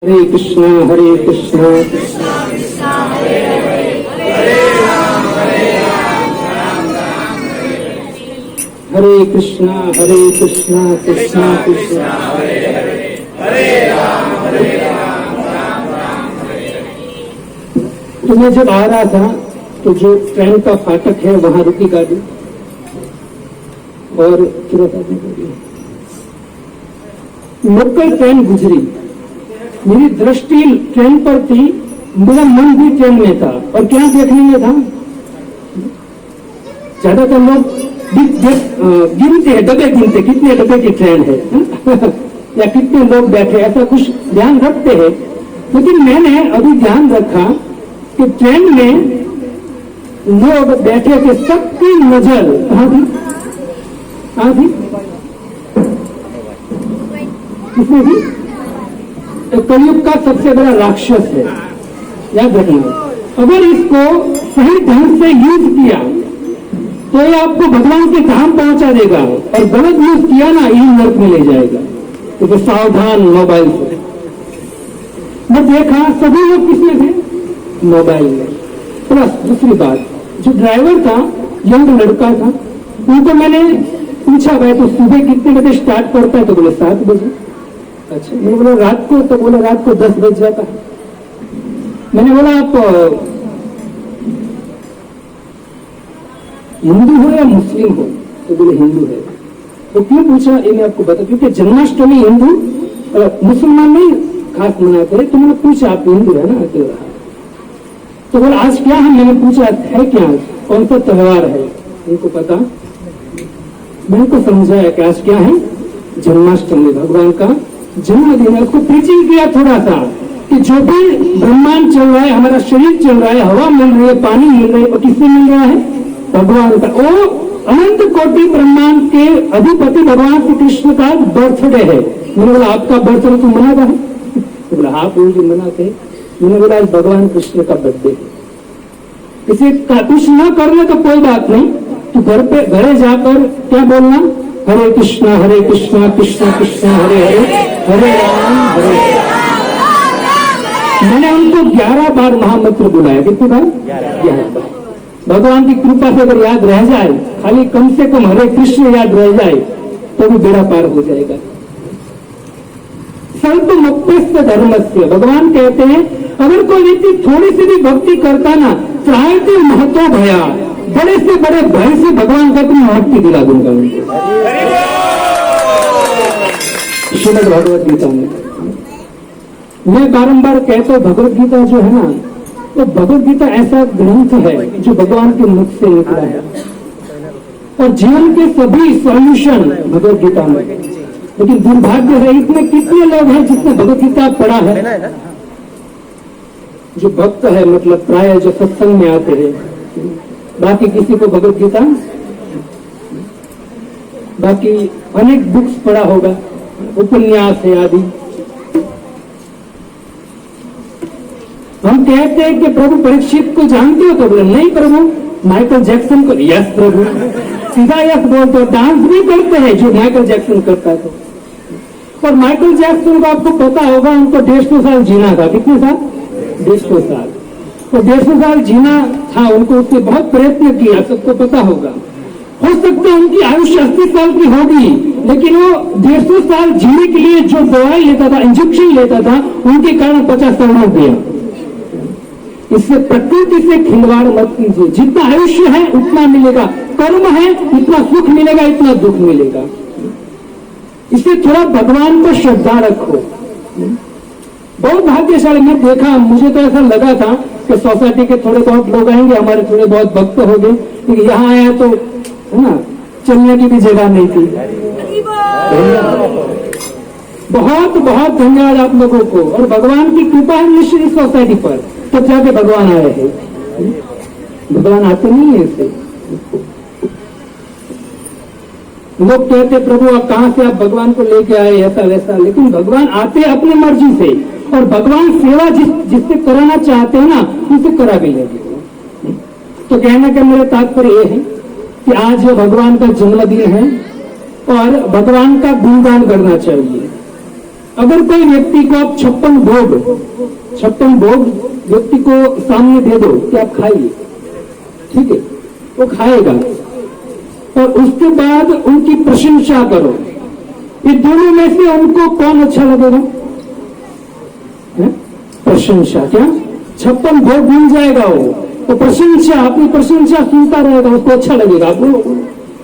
हरे कृष्णा हरे कृष्णा हरे कृष्णा कृष्णा कृष्णा हरे राम तो मैं जब आ रहा था तो जो ट्रेन का फाटक है वहां रुकी गाड़ी और लोकल ट्रेन गुजरी। मेरी दृष्टि ट्रेन पर थी, मेरा मन भी ट्रेन में था। और क्या देखने में था, ज्यादातर लोग गिनते हैं, डब्बे गिनते कितने डब्बे की ट्रेन है या कितने लोग बैठे, ऐसा कुछ ध्यान रखते हैं। लेकिन मैंने अभी ध्यान रखा कि ट्रेन में लोग बैठे थे, सबकी नजर कहां थी? किसमें थी? कलयुग का सबसे बड़ा राक्षस है, याद रखना। अगर इसको सही ढंग से यूज किया तो ये आपको भगवान के धाम पहुंचा देगा, और गलत यूज किया ना यही नर्क में ले जाएगा। तो सावधान मोबाइल से। मैं देखा सभी लोग किसमें थे? मोबाइल में। प्लस दूसरी बात, जो ड्राइवर था यंग लड़का था, उनको मैंने पूछा भाई तो सुबह कितने बजे स्टार्ट करता है? तो बोले 7 बजे। अच्छा, मैंने बोला रात को? तो बोला रात को 10 बज जाता है। मैंने बोला आप हिंदू हो या मुस्लिम हो? तो बोले हिंदू है। तो क्यों पूछा ये मैं आपको बता, क्योंकि जन्माष्टमी हिंदू मुसलमान नहीं खास मनाते हैं। तो मैंने पूछा आप हिंदू है ना? तो बोला आज क्या है? मैंने पूछा है क्या, कौन सा त्योहार है? उनको पता। मैंने को समझाया कि आज क्या है? जन्माष्टमी, भगवान का जन्मदिन है। उसको प्रीचिंग किया थोड़ा सा कि जो भी ब्रह्मांड चल रहा है, हमारा शरीर चल रहा है, हवा मिल रही है, पानी मिल रहा है, और किससे मिल रहा है? भगवान का। वो अनंत कोटि ब्रह्मांड के अधिपति भगवान श्री कृष्ण का बर्थडे है। मैंने बोला आपका बर्थडे तुम मनाता है? तो बोला हाँ पूरी मनाते। मैंने बोला आज भगवान कृष्ण का बर्थडे है, किसी का कुछ न करने तो कोई बात नहीं, तो घरे जाकर क्या बोलना? हरे कृष्णा कृष्णा कृष्णा हरे हरे, हरे राम हरे। मैंने उनको 11 बार महामंत्र बुलाया। कितनी बार? 11 बार। भगवान की कृपा से अगर याद रह जाए, खाली कम से कम हरे कृष्ण याद रह जाए तो भी बेड़ा पार हो जाएगा। संत मुक्तिस्थ धर्मस्य, भगवान कहते हैं अगर कोई व्यक्ति थोड़ी सी भी भक्ति करता ना, त्रायते महतो भया, बड़े से बड़े भय से भगवान का अपनी मुक्ति दिला दूंगा उनको। श्रीमद् भगवत गीता में मैं बारंबार कहता हूं, भगवत गीता जो है ना, तो भगवत गीता ऐसा ग्रंथ है जो भगवान के मुख से निकला है, और जीवन के सभी सॉल्यूशन भगवत गीता में। लेकिन दुर्भाग्य है, इसमें कितने लोग हैं जिसने भगवत गीता पढ़ा है? जो भक्त है, मतलब प्राय जो सत्संग में आते हैं, बाकी किसी को भगवत गीता, बाकी अनेक बुक्स पढ़ा होगा, उपन्यास है आदि। हम कहते हैं कि प्रभु परीक्षित को जानते हो? तो बोले नहीं प्रभु। माइकल जैक्सन को? यस प्रभु, सीधा यस बोलते हो। डांस भी करते हैं जो माइकल जैक्सन करता है। और माइकल जैक्सन को आपको पता होगा, उनको 150 साल जीना था। कितने साल? 150 साल। तो 150 साल जीना था उनको, उसने बहुत प्रयत्न किया, सबको पता होगा। हो सकता है उनकी आयुष्य 80 साल की होगी, लेकिन वो 150 साल जीने के लिए जो दवाई लेता था, इंजेक्शन लेता था, उनके कारण 50 साल हो गया। इससे प्रकृति से खिलवाड़ मत कीजिए। जितना आयुष्य है उतना मिलेगा, कर्म है इतना सुख मिलेगा, इतना दुख मिलेगा। इससे थोड़ा भगवान को श्रद्धा रखो। बहुत भाग्यशाली मैं देखा, मुझे तो ऐसा लगा था कि सोसाइटी के थोड़े बहुत लोग आएंगे, हमारे थोड़े बहुत भक्त हो गए, लेकिन यहाँ आया तो है ना, चलने की भी जगह नहीं थी। बहुत बहुत धन्यवाद आप लोगों को, और भगवान की कृपा है निश्चित सोसाइटी पर, तब जाके भगवान आए हैं। भगवान आते नहीं है ऐसे। लोग कहते प्रभु आप कहां से आप भगवान को लेके आए, ऐसा वैसा, लेकिन भगवान आते अपनी मर्जी से, और भगवान सेवा जिससे कराना चाहते हैं ना, उनसे करा भी लेंगे। तो कहने का मेरा तात्पर्य यह है कि आज भगवान का जन्मदिन है और भगवान का गुणगान करना चाहिए। अगर कोई व्यक्ति को आप 56 भोग व्यक्ति को सामने दे दो कि आप खाइए, ठीक है, वो खाएगा, और उसके बाद उनकी प्रशंसा करो, ये दोनों में से उनको कौन अच्छा लगेगा? प्रशंसा। क्या 56 भोग मिल जाएगा वो, तो प्रशंसा, अपनी प्रशंसा सुनता रहेगा, उसको अच्छा लगेगा। आपको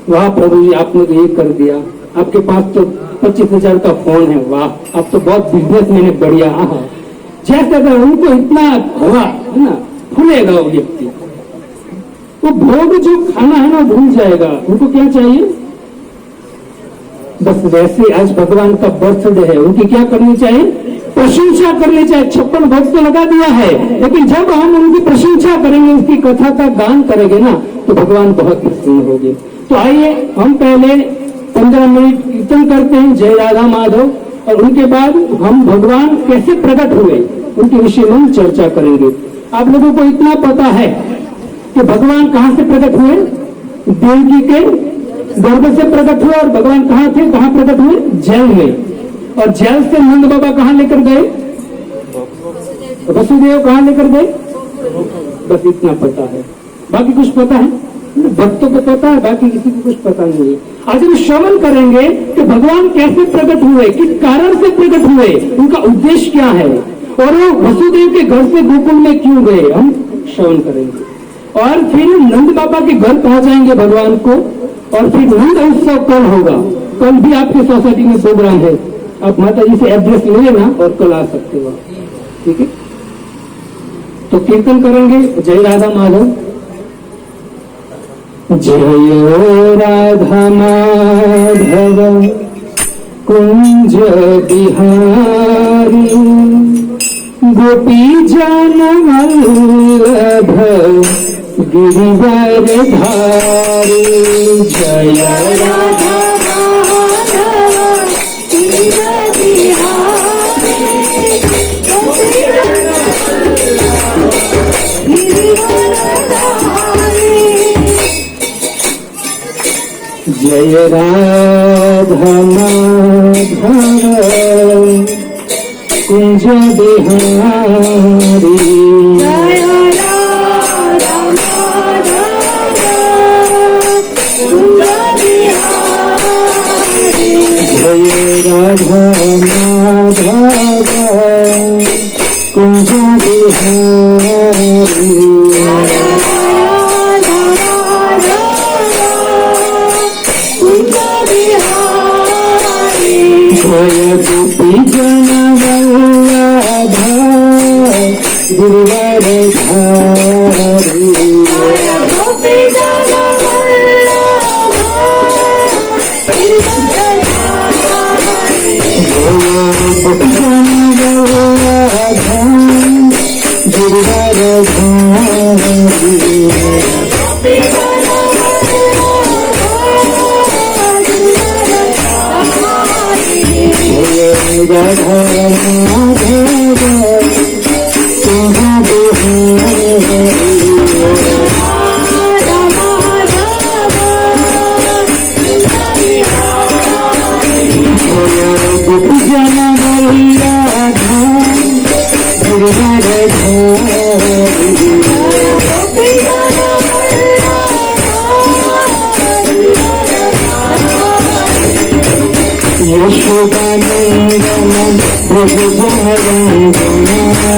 वाह प्रभु जी आपने तो ये कर दिया, आपके पास तो 25,000 का फोन है, वाह आप तो बहुत बिजनेसमैन है, बढ़िया। जैसे अगर उनको इतना हुआ है ना, फूलेगा वो व्यक्ति, तो भोग जो खाना है ना भूल जाएगा। उनको क्या चाहिए? बस वैसे आज भगवान का बर्थडे है, उनकी क्या करनी चाहिए? प्रशंसा करनी चाहिए। 56 भोग तो लगा दिया है, लेकिन जब हम उनकी प्रशंसा करेंगे, उसकी कथा का गान करेंगे ना, तो भगवान बहुत प्रसन्न होंगे। तो आइए हम पहले 15 मिनट कीर्तन करते हैं जय राधा माधव, और उनके बाद हम भगवान कैसे प्रकट हुए उनके विषय में हम चर्चा करेंगे। आप लोगों को इतना पता है कि भगवान कहां से प्रकट हुए? देवकी के गर्भ से प्रकट हुए। और भगवान कहां थे, कहां प्रकट हुए? जेल में। और जेल से नंद बाबा कहां लेकर गए? वसुदेव कहां लेकर गए? बस इतना पता है, बाकी कुछ पता है? भक्तों को पता है, बाकी किसी को कुछ पता नहीं है। आज हम श्रवण करेंगे कि भगवान कैसे प्रकट हुए, किस कारण से प्रकट हुए, उनका उद्देश्य क्या है, और वो वसुदेव के घर से गोकुल में क्यों गए, हम श्रवण करेंगे। और फिर नंद बाबा के घर पहुंचाएंगे भगवान को, और फिर नंद उत्सव कल होगा। कल भी आपकी सोसाइटी में प्रोग्राम है, आप माता जी से एड्रेस ले लेना और कल आ सकते हो, ठीक है। तो कीर्तन करेंगे जय राधा माधव। जय राधा माधव कुंज बिहारी, गोपी जन वल्लभ गिरिवर धारी। जय राधा जय राधा माधव कुंज बिहारी। जय राधा माधव कुंज बिहारी। जय राधा माधव कुंज बिहारी। जय गोपी जन वल्लभ गिरिवर धारी। जय गोपी जन वल्लभ गिरिवर धारी। जय गोपी जन वल्लभ गिरिवर धारी। राधा माधव तुम्हारे गोपी जन वल्लभ गिरिवर धारी। यशोदानंदन प्रभु जनरंजना।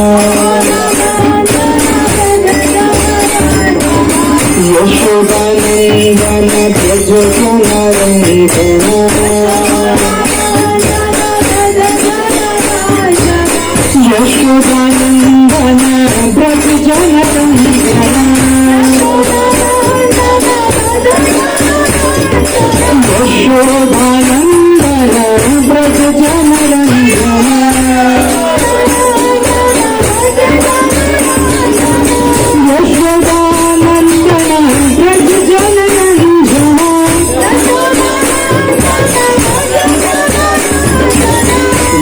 यशोदानंदन प्रभु जनरंजना। यशोदानंदन प्रभु जनरंजना। यशोदानंदन ब्रज जनरंजना। यशोदानंदन ब्रज जनरंजना।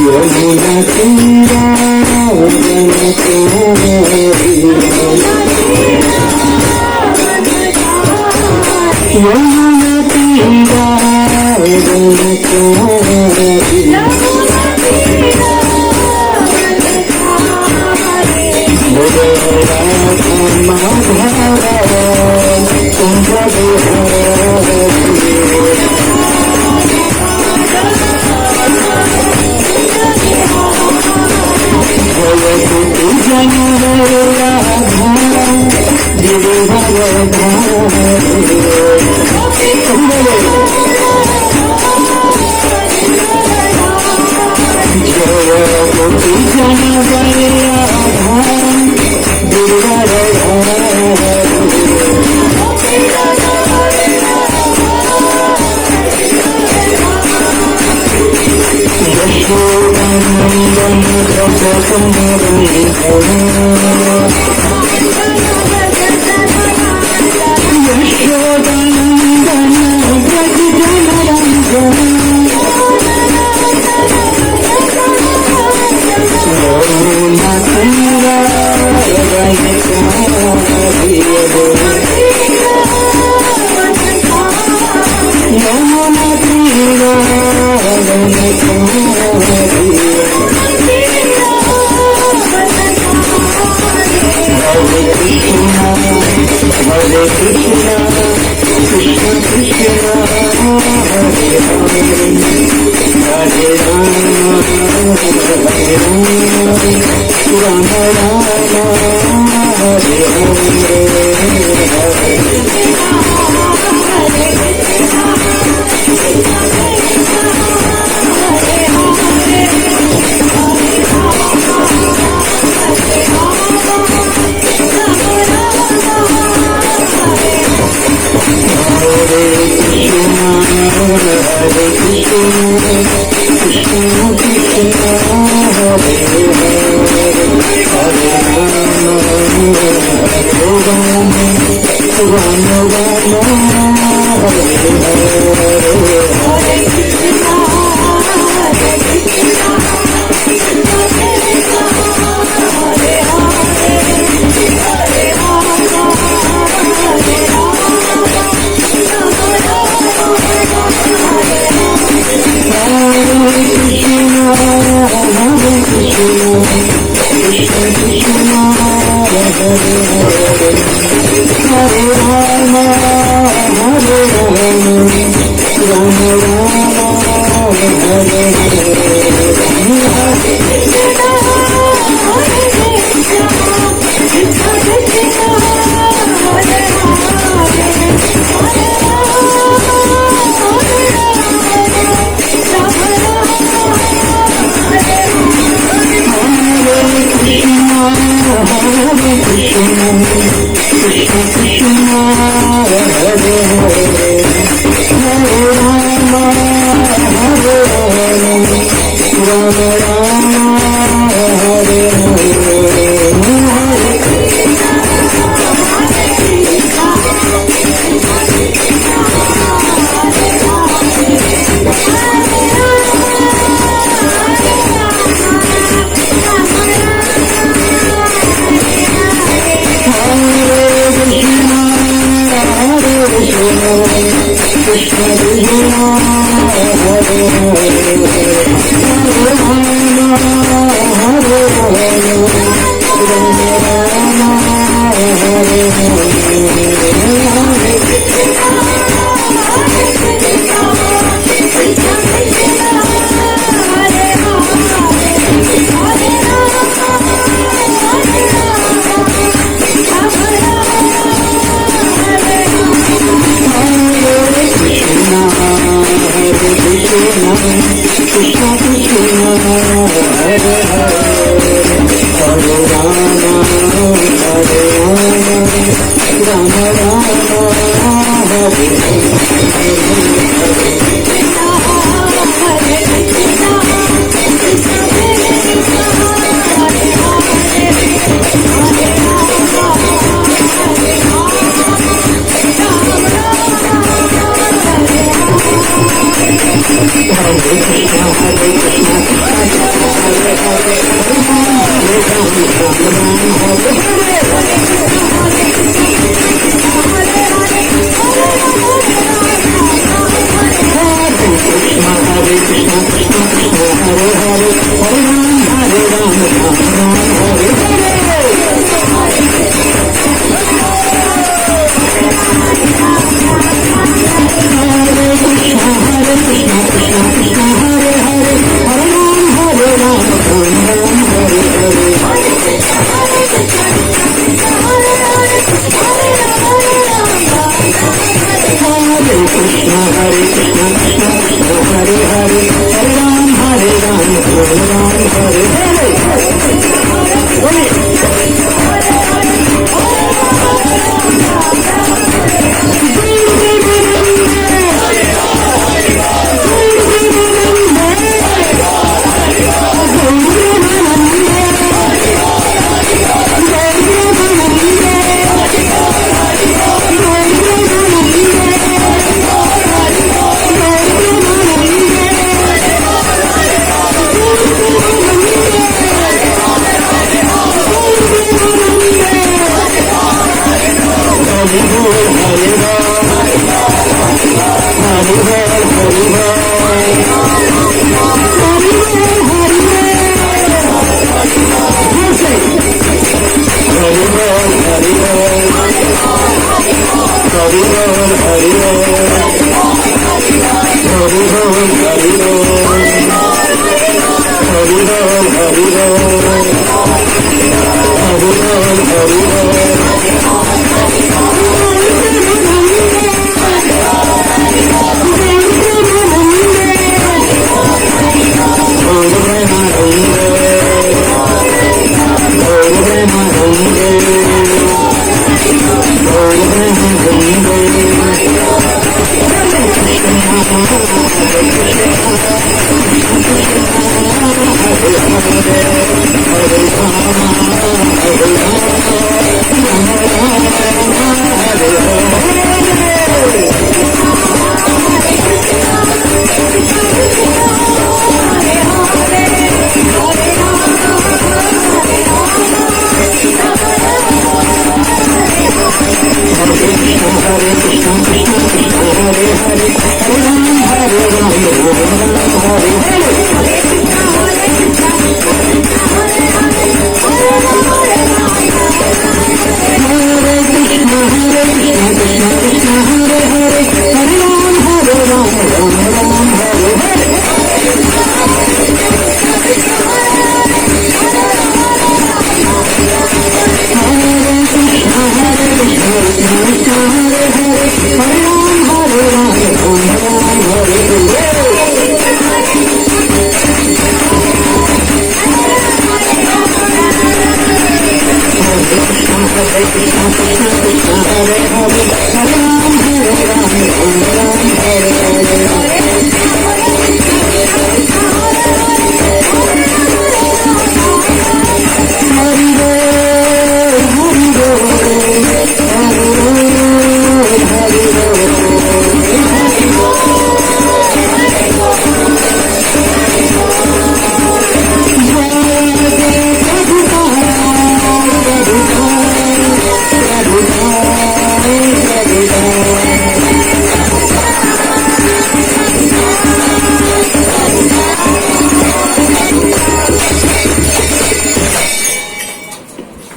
यमुना तीरा यमुना तीरा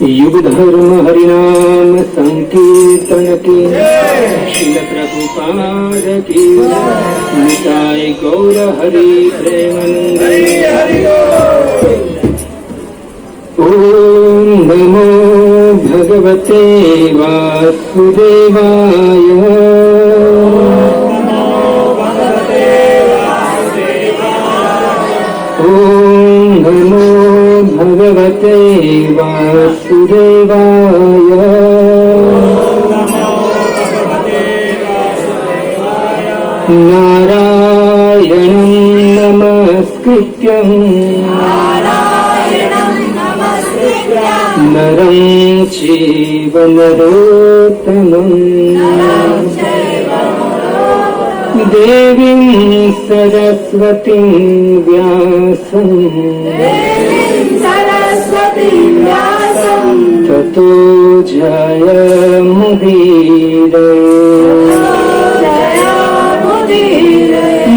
युग धर्म हरिनाम संकीर्तन की श्रील प्रभुपाद की निताय गौर हरि प्रेमानंद। ओम नमो भगवते वासुदेवाय। ओम नमो भगवते वासुदेवाय। नारायणं नमस्कृत्यं नरं चैव नरोत्तमं देवीं सरस्वतीं व्यासं ततो जयमुदीरये।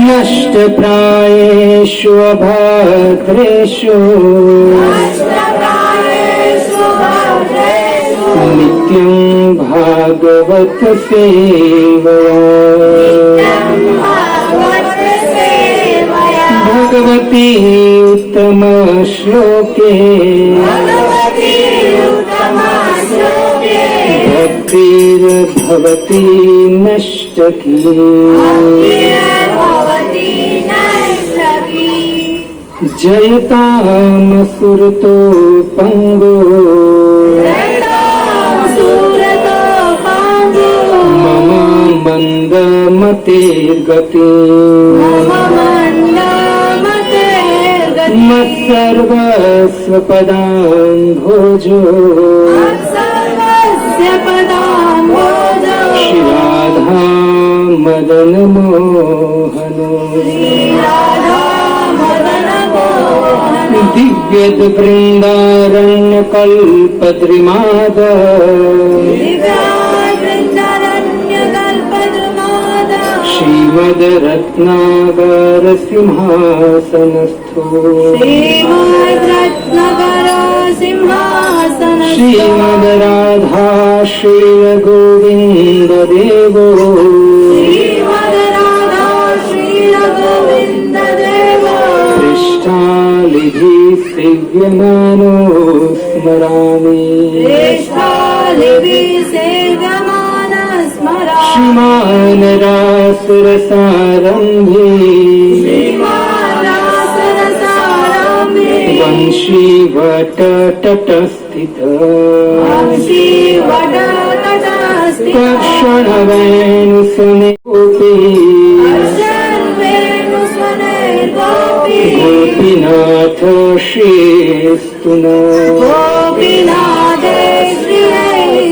नष्टप्रायेषु अभद्रेषु नित्यं भागवत सेवया। भगवती उत्तम श्लोके भक्तिर्भवती नष्टकी। जयतामसुरतो पंगो मम मन्दमतिर्गति। मत्सर्वस्वपदां भोजो श्रीराधा मदन मोहनो। दिव्यद वृंदारण्य कल्पद्रिमाद श्रीमद रत्नाकर सिंहासनस्थो। श्रीमद राधा श्री गोविंद देवो पृष्ठालिधि सेव्यमानो स्मरामि। श्रीमान रासरसारम्भे वंशीवटतटस्थित कर्षणवेणुसुनिकोपि गोपीनाथ श्रीस्तुना।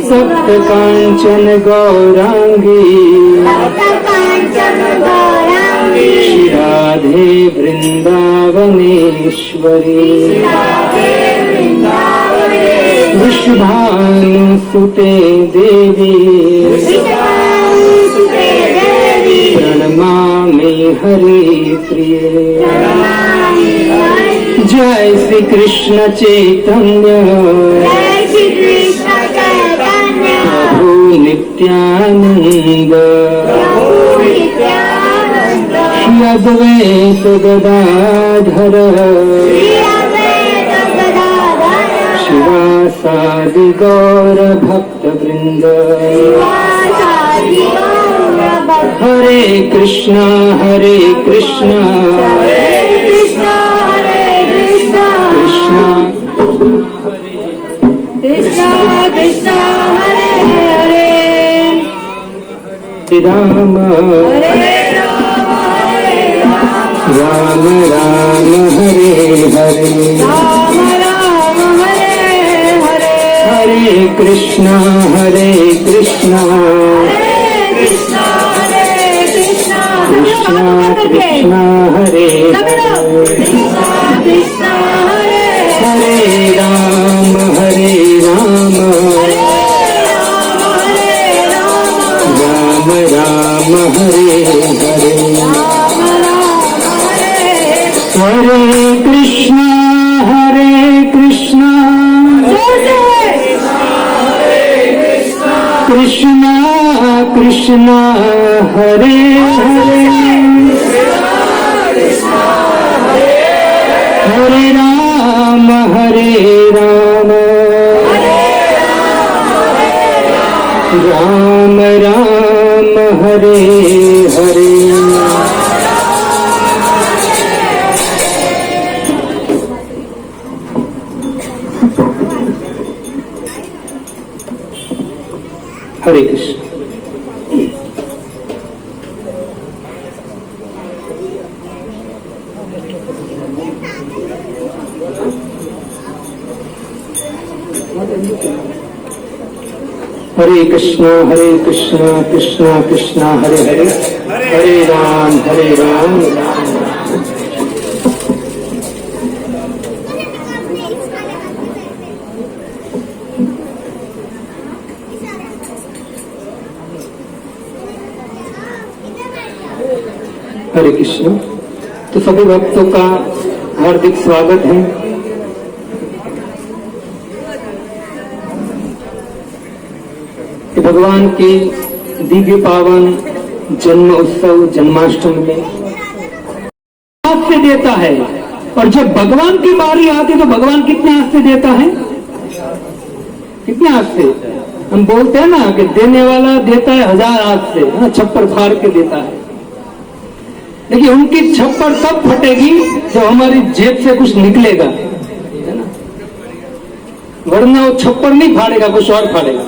सप्तकाञ्चन गौरांगी श्री राधे वृंदावनेश्वरी। वृषभानुसुते देवी प्रणमामि हरिप्रिये। जय श्री कृष्ण चैतन्य प्रभु नित्यानंद। श्री अद्वैत गदाधर शिवास श्रीवासादि गौर भक्त वृंद हरे कृष्णा कृष्णा कृष्णा कृष्णा कृष्णा हरे हरे राम राम राम हरे हरे राम राम हरे हरे हरे कृष्णा कृष्णा कृष्णा कृष्णा हरे कृष्णा कृष्णा हरे हरे राम राम राम हरे हरे हरे कृष्णा कृष्णा कृष्णा हरे हरे हरे राम राम राम हरे हरे हरे कृष्ण। हरे कृष्णा कृष्णा कृष्णा हरे हरे हरे राम राम राम। हरे कृष्ण। तो सभी भक्तों का हार्दिक स्वागत है। कि भगवान की दिव्य पावन जन्म उत्सव जन्माष्टमी में हाथ से देता है, और जब भगवान की बारी आती तो भगवान कितने हाथ से देता है? कितने हाथ से? हम बोलते हैं ना कि देने वाला देता है 1000 हाथ से, छप्पर फाड़ के देता है। देखिए उनकी छप्पर तब फटेगी जब हमारी जेब से कुछ निकलेगा, है ना? वरना वो छप्पर नहीं फाड़ेगा, कुछ और फाड़ेगा।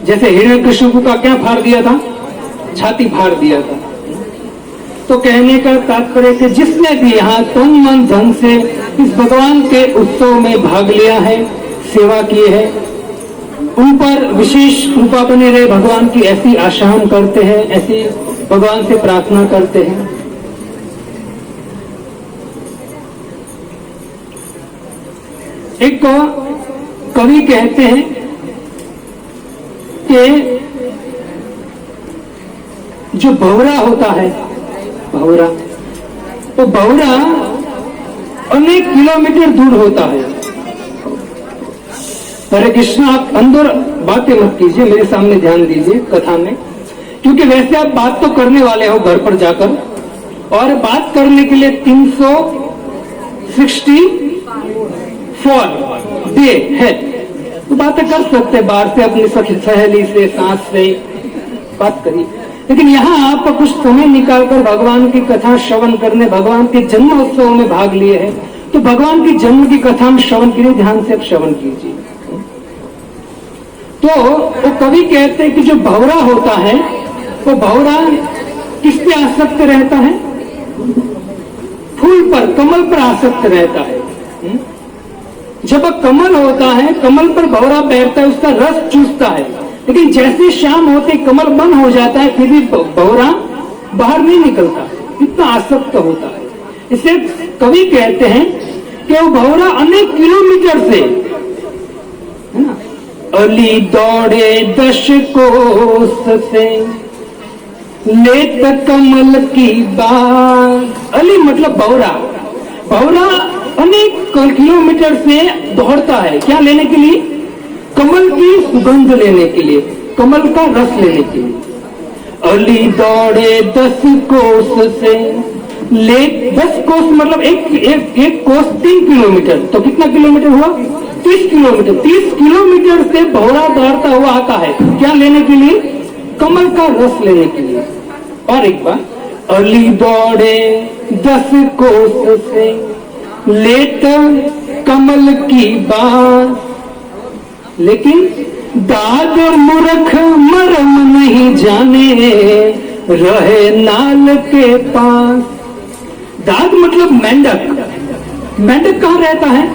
जैसे हिरण्यकशिपु का क्या फाड़ दिया था? छाती फाड़ दिया था। तो कहने का तात्पर्य कि जिसने भी यहाँ तन मन धन से इस भगवान के उत्सव में भाग लिया है, सेवा की है, उन पर विशेष कृपा बनी रहे, भगवान की ऐसी आशा हम करते हैं, ऐसी भगवान से प्रार्थना करते हैं। एक कवि कहते हैं कि जो भंवरा होता है, भंवरा, तो भंवरा अनेक किलोमीटर दूर होता है। हरे कृष्ण, आप अंदर बातें मत कीजिए, मेरे सामने ध्यान दीजिए कथा में, क्योंकि वैसे आप बात तो करने वाले हो घर पर जाकर, और बात करने के लिए 364 डे है, तो बातें कर सकते हैं बाहर से, अपनी सहेली से, सास से बात करिए। लेकिन यहाँ आप कुछ समय निकालकर भगवान की कथा श्रवण करने, भगवान के जन्म उत्सव में भाग लिए हैं, तो भगवान की जन्म की कथा में श्रवण के लिए ध्यान से आप श्रवण कीजिए। तो वो कवि कहते हैं कि जो भंवरा होता है, वो भंवरा किस पे आसक्त रहता है? फूल पर, कमल पर आसक्त रहता है। जब कमल होता है, कमल पर भंवरा बैठता है, उसका रस चूसता है, लेकिन जैसे शाम होते कमल बंद हो जाता है, फिर भी भंवरा बाहर नहीं निकलता, इतना आसक्त होता है। इसे कवि कहते हैं कि वो भंवरा अनेक किलोमीटर से, है ना, अली दौड़े 10 कोस से, लेत कमल की बात। अली मतलब भंवरा, भंवरा अनेक किलोमीटर से दौड़ता है, क्या लेने के लिए? कमल की सुगंध लेने के लिए, कमल का रस लेने के लिए। अली दौड़े 10 कोस से, ले 10 कोस मतलब एक कोस 3 किलोमीटर, तो कितना किलोमीटर हुआ? 30 किलोमीटर से भौरा दौड़ता हुआ आता है, क्या लेने के लिए? कमल का रस लेने के लिए। और एक बार, अली दौड़े 10 कोस से, लेट कमल की बात, लेकिन दाद मूर्ख मरम नहीं जाने, रहे नाल के पास। दाद मतलब मेंढक। मेंढक कहाँ रहता है?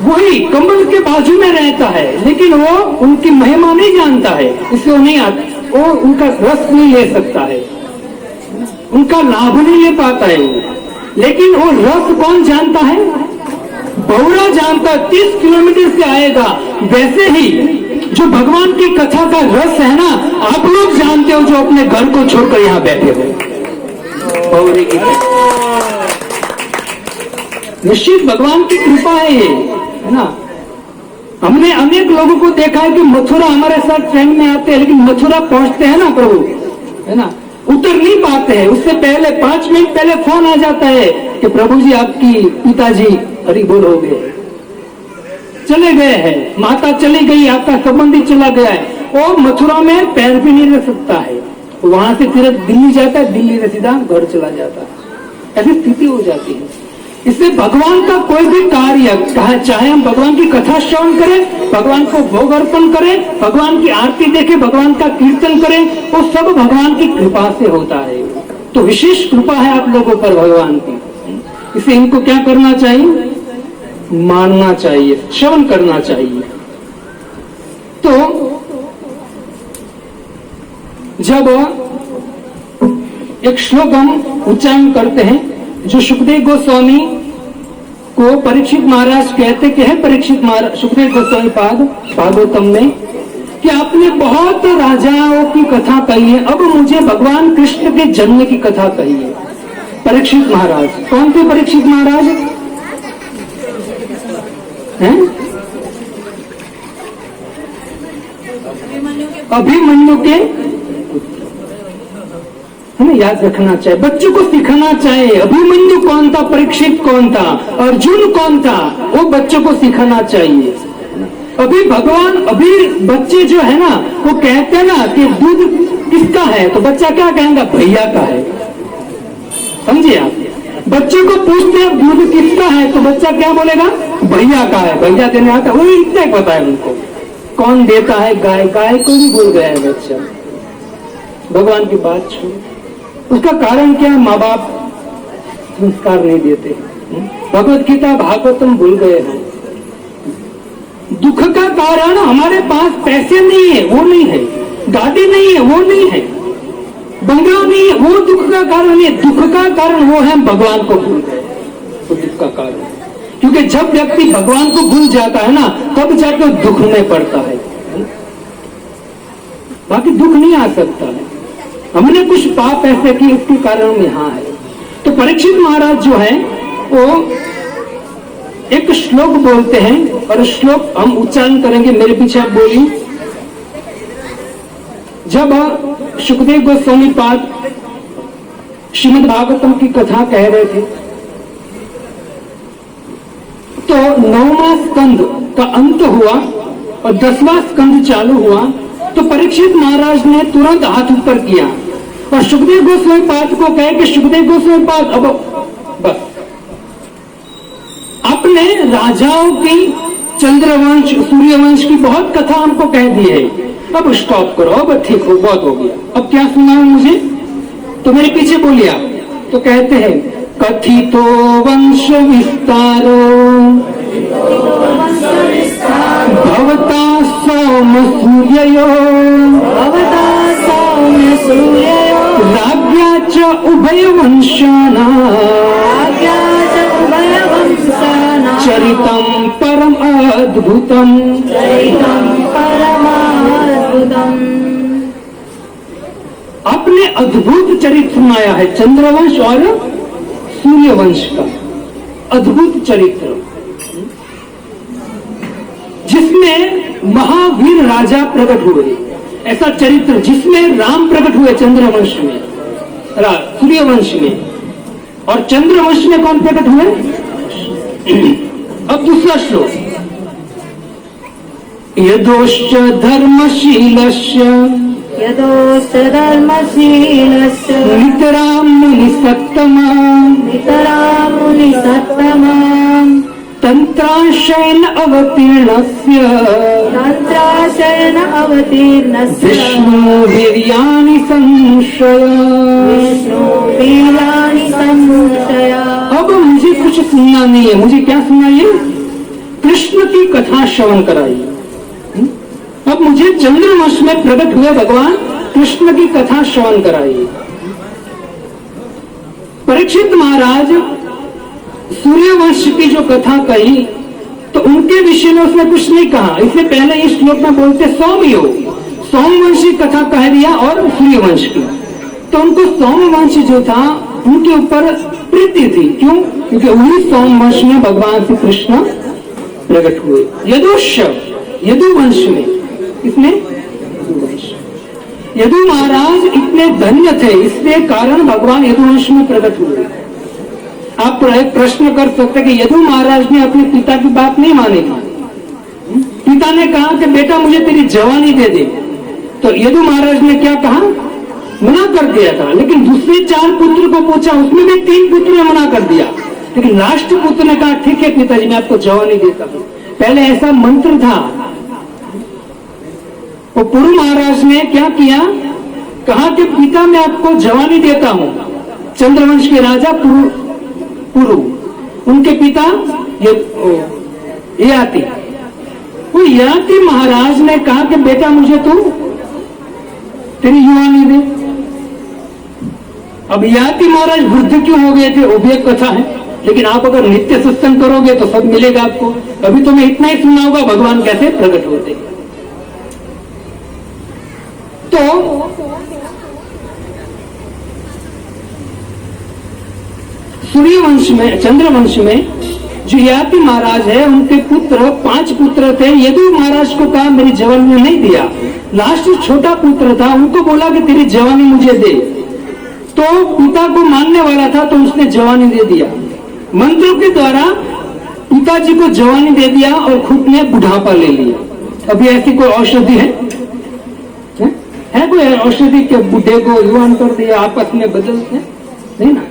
वही कमल के बाजू में रहता है, लेकिन वो उनकी महिमा नहीं जानता है, इसलिए वो नहीं आता, वो उनका रस नहीं ले सकता है, उनका लाभ नहीं ले पाता है वो। लेकिन वो रस कौन जानता है? भौरा जानता। 30 किलोमीटर से आएगा। वैसे ही जो भगवान की कथा का रस है ना, आप लोग जानते हो, जो अपने घर को छोड़कर यहाँ बैठे हो, भौरे की निश्चित भगवान की कृपा है ये, है ना। हमने अनेक लोगों को देखा है कि मथुरा हमारे साथ ट्रेन में आते हैं, लेकिन मथुरा पहुंचते हैं ना प्रभु, है ना, उतर नहीं पाते हैं। उससे पहले 5 मिनट पहले फोन आ जाता है कि प्रभु जी आपकी पिताजी हरि बोल हो गए, चले गए हैं, माता चली गई, आपका संबंधी चला गया है। और मथुरा में पैर भी नहीं रख सकता है, वहां से फिर दिल्ली जाता है, दिल्ली से सीधा घर चला जाता है, ऐसी स्थिति हो जाती है। इसलिए भगवान का कोई भी कार्य, चाहे हम भगवान की कथा श्रवण करें, भगवान को भोग अर्पण करें, भगवान की आरती देखें, भगवान का कीर्तन करें, वो सब भगवान की कृपा से होता है। तो विशेष कृपा है आप लोगों पर भगवान की। इसलिए इनको क्या करना चाहिए? मानना चाहिए, श्रवण करना चाहिए। तो जब एक श्लोक हम उच्चारण करते हैं, जो सुखदेव गोस्वामी को परीक्षित महाराज कहते कि है परीक्षित महाराज, सुखदेव गोस्वामी पाद भागवतम में, कि आपने बहुत राजाओं की कथा कही है, अब मुझे भगवान कृष्ण के जन्म की कथा कही है। परीक्षित महाराज कौन थे? परीक्षित महाराज हैं? अभिमन्यु के, हमें याद रखना चाहिए, बच्चों को सिखाना चाहिए। अभिमन्यु कौन था, परीक्षित कौन था, अर्जुन कौन था, वो बच्चों को सिखाना चाहिए। अभी भगवान, अभी बच्चे जो है ना, वो कहते हैं ना कि दूध किसका है, तो बच्चा क्या कहेगा? भैया का है। समझिए आप, बच्चे को पूछते हैं दूध किसका है, तो बच्चा क्या बोलेगा? भैया का है। भैया देने आता, वो इतना ही पता है उनको। कौन देता है? गाय। गाय को भी भूल गया है बच्चा। भगवान की बात छोड़, उसका कारण क्या? माँ बाप संस्कार नहीं देते। भगवत गीता भागवतम भूल गए हैं। दुख का कारण हमारे पास पैसे नहीं है, वो नहीं है, गाड़ी नहीं है, वो नहीं है, बंगला नहीं है, वो दुख का कारण नहीं है। दुख का कारण वो है भगवान को भूल गए, वो दुख का कारण। क्योंकि जब व्यक्ति भगवान को भूल जाता है ना, तब जाकर दुख में पड़ता है, बाकी दुख नहीं आ सकता है। हमने कुछ पाप ऐसे किए, इसके कारण हम यहाँ है। तो परीक्षित महाराज जो है वो एक श्लोक बोलते हैं, और श्लोक हम उच्चारण करेंगे, मेरे पीछे आप बोलिए। जब सुखदेव गोस्वामी पाद श्रीमद् भागवतम की कथा कह रहे थे, तो 9वां स्कंद का अंत हुआ और 10वां स्कंद चालू हुआ। तो परीक्षित महाराज ने तुरंत हाथ ऊपर किया और सुखदेव गोस्वामी पाद को कहे कि सुखदेव गोस्वामी पाद, अब बस आपने राजाओं की, चंद्रवंश, सूर्यवंश की बहुत कथा हमको कह दी है, अब स्टॉप करो, अब ठीक हो, बहुत हो गया, अब क्या सुनाओ मुझे? तो मेरे पीछे बोलिए आप। तो कहते हैं, कथितो वंश विस्तारो भवता सौम्य सूर्ययो, भवता सौम्य सूर्ययो, राज्ञा च उभयवंशानां, राज्ञा च उभयवंशानां, चरितं परम अद्भुतम्, चरितं परमाद्भुतम्। आपने अद्भुत चरित्र सुनाया है, चंद्रवंश और सूर्यवंश का अद्भुत चरित्र, जिसमें महावीर राजा प्रकट हुए। ऐसा चरित्र जिसमें राम प्रकट हुए चंद्रवंश में, सूर्यवंश में, और चंद्रवंश में कौन प्रकट हुए? अब दूसरा श्लोक, यदोश्च धर्मशीलस्य यदोश्च धर्मशीलस्य नितरां मुनिसत्तमां नितरां मुनिसत्तमां तन्त्राशयन अवतीर्णस्य तन्त्राशयन अवतीर्णस्य विष्णुवीर्याणि संशय। विष्णुवीर्याणि संशया। अब मुझे कुछ सुनना नहीं है, मुझे क्या सुनाइए? कृष्ण की कथा श्रवण कराइए। अब मुझे चंद्रवंश में प्रकट हुए भगवान कृष्ण की कथा श्रवण कराइए। परीक्षित महाराज सूर्यवंश की जो कथा कही तो उनके विषय में उसने कुछ नहीं कहा। इससे पहले इस श्लोक में बोलते सौम्यो, सोमवंश की कथा कह दिया और सूर्यवंश की। तो उनको सोमवंश जो था उनके ऊपर प्रीति थी। क्यों? क्योंकि वही सोमवंश में भगवान श्री कृष्ण प्रकट हुए। यदुवंश में, इसमें यदु महाराज इतने धन्य थे, इसलिए कारण भगवान यदुवंश में प्रकट हुए। आप एक प्रश्न कर सकते कि यदु महाराज ने अपने पिता की बात नहीं मानी थी। पिता ने कहा कि बेटा मुझे तेरी जवानी दे दे, तो यदु महाराज ने क्या कहा? मना कर दिया था। लेकिन दूसरे 4 पुत्र को पूछा, उसमें भी 3 पुत्र ने मना कर दिया। लेकिन लास्ट पुत्र ने कहा ठीक है पिताजी मैं आपको जवानी देता हूं। पहले ऐसा मंत्र था। तो पुरु महाराज ने क्या किया? कहा कि पिता मैं आपको जवानी देता हूं। चंद्रवंश के राजा पुरु, उनके पिता ययाति, वो ययाति महाराज ने कहा कि बेटा मुझे तू तेरी युवानी दे। अब ययाति महाराज वृद्ध क्यों हो गए थे वो भी एक कथा है, लेकिन आप अगर नित्य सत्संग करोगे तो सब मिलेगा आपको। अभी तो मैं इतना ही सुना होगा भगवान कैसे प्रकट होते। तो सूर्यवंश में, चंद्रवंश में जो ययाति महाराज है उनके पुत्र 5 पुत्र थे। यदु महाराज को कहा मेरी जवानी में नहीं दिया। लास्ट छोटा पुत्र था, उनको बोला कि तेरी जवानी मुझे दे। तो पिता को मानने वाला था तो उसने जवानी दे दिया। मंत्रों के द्वारा पिताजी को जवानी दे दिया और खुद ने बुढ़ापा ले लिया। अभी ऐसी कोई औषधि है कोई औषधि के बुढ़े को युवान कर दिया, आपस में बदलते हैं? नहीं ना।